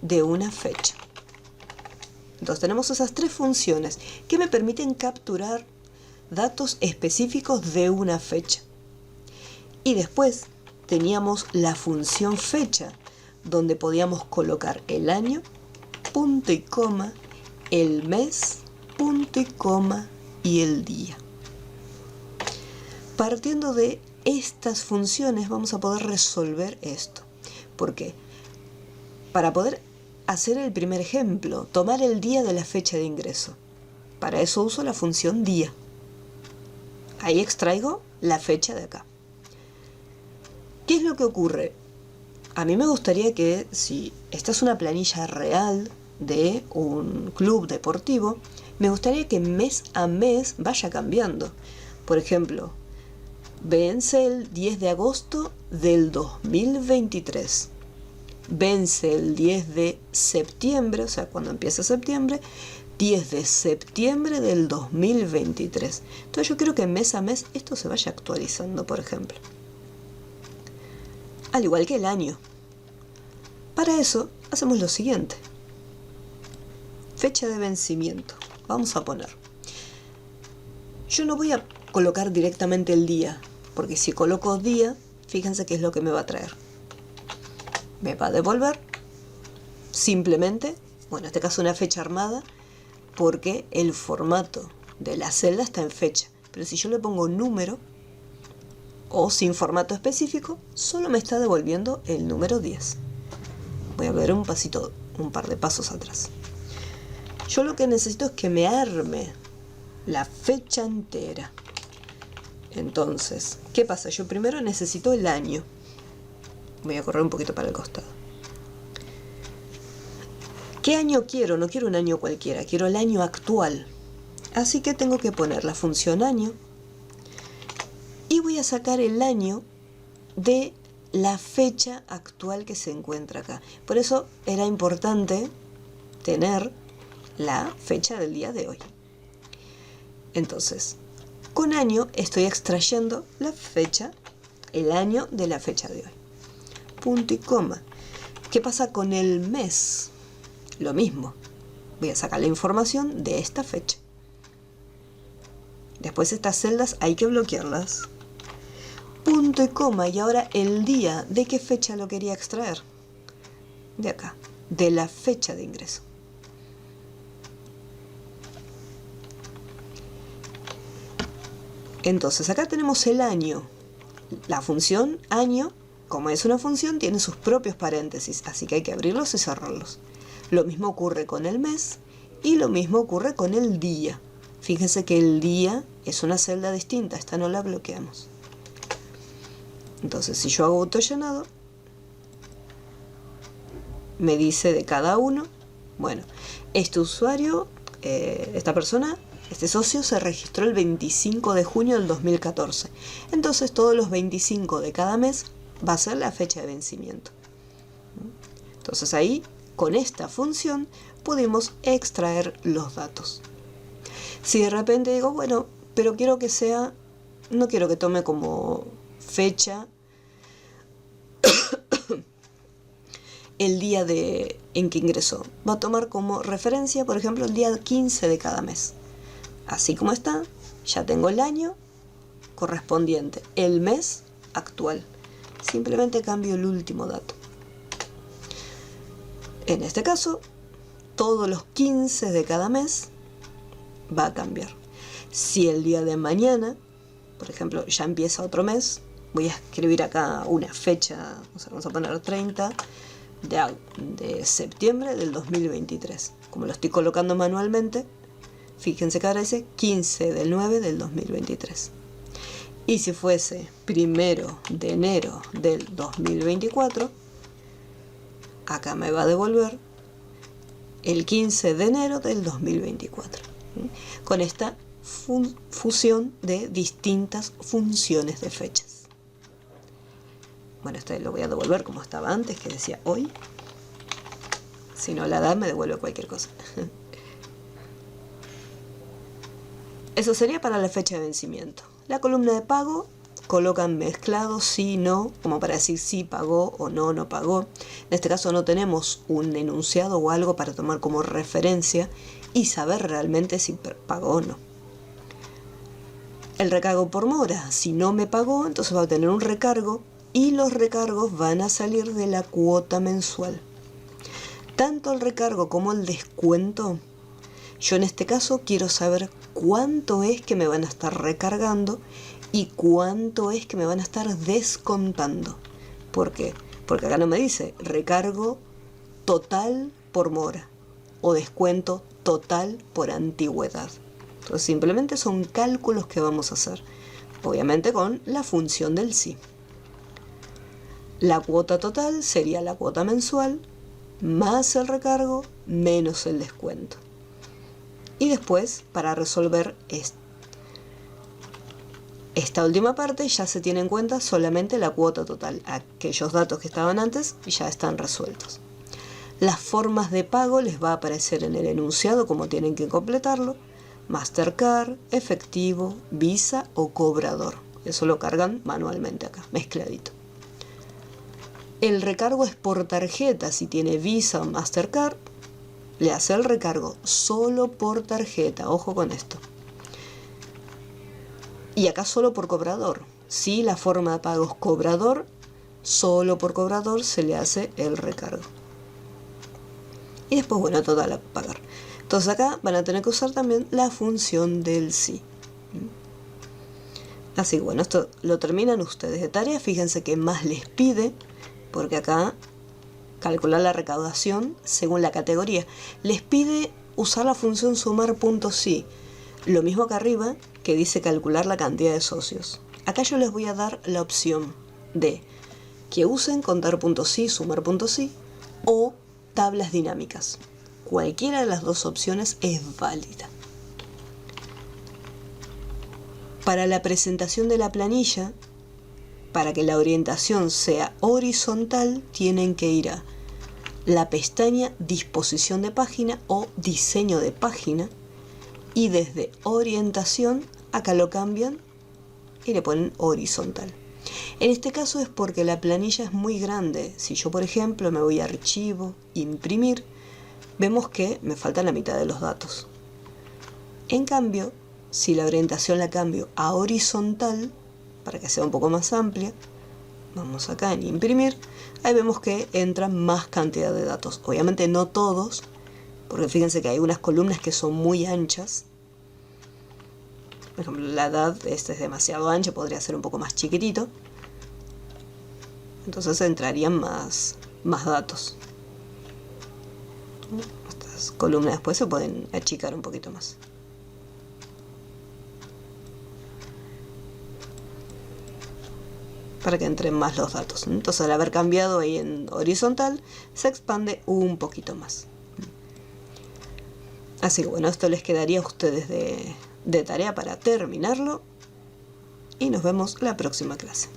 de una fecha. Entonces tenemos esas tres funciones que me permiten capturar datos específicos de una fecha. Y después teníamos la función fecha, donde podíamos colocar el año, punto y coma, el mes, punto y coma, y el día. Partiendo de estas funciones vamos a poder resolver esto. ¿Por qué? Para poder hacer el primer ejemplo, tomar el día de la fecha de ingreso. Para eso uso la función día. Ahí extraigo la fecha de acá. ¿Qué es lo que ocurre? A mí me gustaría que, si esta es una planilla real de un club deportivo, me gustaría que mes a mes vaya cambiando. Por ejemplo, vence el 10 de agosto del 2023. Vence el 10 de septiembre, o sea, cuando empieza septiembre, 10 de septiembre del 2023. Entonces yo quiero que mes a mes esto se vaya actualizando, por ejemplo. Al igual que el año. Para eso hacemos lo siguiente. Fecha de vencimiento. Vamos a poner. Yo no voy a colocar directamente el día, porque si coloco día, fíjense qué es lo que me va a traer. Me va a devolver simplemente, bueno, en este caso una fecha armada, porque el formato de la celda está en fecha. Pero si yo le pongo número o sin formato específico, solo me está devolviendo el número 10. Voy a ver un par de pasos atrás. Yo lo que necesito es que me arme la fecha entera. Entonces, ¿qué pasa? Yo primero necesito el año. Voy a correr un poquito para el costado. ¿Qué año quiero? No quiero un año cualquiera, quiero el año actual. Así que tengo que poner la función año y voy a sacar el año de la fecha actual que se encuentra acá. Por eso era importante tener la fecha del día de hoy. Entonces, con año estoy extrayendo la fecha, el año de la fecha de hoy. Punto y coma. ¿Qué pasa con el mes? Lo mismo. Voy a sacar la información de esta fecha. Después estas celdas hay que bloquearlas. Punto y coma. Y ahora el día. ¿De qué fecha lo quería extraer? De acá. De la fecha de ingreso. Entonces acá tenemos el año. La función año como es una función, tiene sus propios paréntesis, así que hay que abrirlos y cerrarlos. Lo mismo ocurre con el mes y lo mismo ocurre con el día. Fíjense que el día es una celda distinta, esta no la bloqueamos. Entonces, si yo hago autollenado, me dice de cada uno, bueno, este usuario, esta persona, este socio se registró el 25 de junio del 2014. Entonces, todos los 25 de cada mes va a ser la fecha de vencimiento. Entonces, ahí, con esta función, pudimos extraer los datos. Si de repente digo, bueno, pero quiero que sea, no quiero que tome como fecha el día en que ingresó. Va a tomar como referencia, por ejemplo, el día 15 de cada mes. Así como está, ya tengo el año correspondiente, el mes actual. Simplemente cambio el último dato. En este caso, todos los 15 de cada mes va a cambiar. Si el día de mañana, por ejemplo, ya empieza otro mes, voy a escribir acá una fecha, vamos a poner 30 de septiembre del 2023. Como lo estoy colocando manualmente, fíjense que ahora dice 15 del 9 del 2023. Y si fuese 1 de enero del 2024, acá me va a devolver el 15 de enero del 2024. Con esta fusión de distintas funciones de fechas. Bueno, este lo voy a devolver como estaba antes, que decía hoy. Si no la da, me devuelve cualquier cosa. Eso sería para la fecha de vencimiento. La columna de pago colocan mezclado sí, no, como para decir sí pagó o no, no pagó. En este caso no tenemos un enunciado o algo para tomar como referencia y saber realmente si pagó o no. El recargo por mora, si no me pagó, entonces va a tener un recargo y los recargos van a salir de la cuota mensual. Tanto el recargo como el descuento, yo en este caso quiero saber cuánto es que me van a estar recargando y cuánto es que me van a estar descontando. ¿Por qué? Porque acá no me dice recargo total por mora o descuento total por antigüedad. Entonces simplemente son cálculos que vamos a hacer, obviamente con la función del sí. La cuota total sería la cuota mensual más el recargo menos el descuento. Y después, para resolver esta última parte, ya se tiene en cuenta solamente la cuota total. Aquellos datos que estaban antes ya están resueltos. Las formas de pago les va a aparecer en el enunciado como tienen que completarlo. Mastercard, efectivo, Visa o cobrador. Eso lo cargan manualmente acá, mezcladito. El recargo es por tarjeta. Si tiene Visa o Mastercard, le hace el recargo solo por tarjeta. Ojo con esto. Y acá solo por cobrador. Si la forma de pago es cobrador, solo por cobrador se le hace el recargo. Y después, bueno, total a pagar. Entonces acá van a tener que usar también la función del sí. Así que bueno, esto lo terminan ustedes de tarea. Fíjense que más les pide, porque acá calcular la recaudación según la categoría. Les pide usar la función sumar.sí. Lo mismo acá arriba que dice calcular la cantidad de socios. Acá yo les voy a dar la opción de que usen contar.sí, sumar.sí o tablas dinámicas. Cualquiera de las dos opciones es válida. Para la presentación de la planilla, para que la orientación sea horizontal, tienen que ir a la pestaña Disposición de página o Diseño de página y desde Orientación, acá lo cambian y le ponen horizontal. En este caso es porque la planilla es muy grande. Si yo, por ejemplo, me voy a Archivo, Imprimir, vemos que me falta la mitad de los datos. En cambio, si la orientación la cambio a horizontal, para que sea un poco más amplia, vamos acá en Imprimir, ahí vemos que entra más cantidad de datos. Obviamente no todos, porque fíjense que hay unas columnas que son muy anchas. Por ejemplo, la edad, este es demasiado ancho, podría ser un poco más chiquitito. Entonces entrarían más datos. Estas columnas después se pueden achicar un poquito más. Para que entren más los datos. Entonces, al haber cambiado ahí en horizontal, se expande un poquito más. Así que bueno, esto les quedaría a ustedes de tarea para terminarlo. Y nos vemos la próxima clase.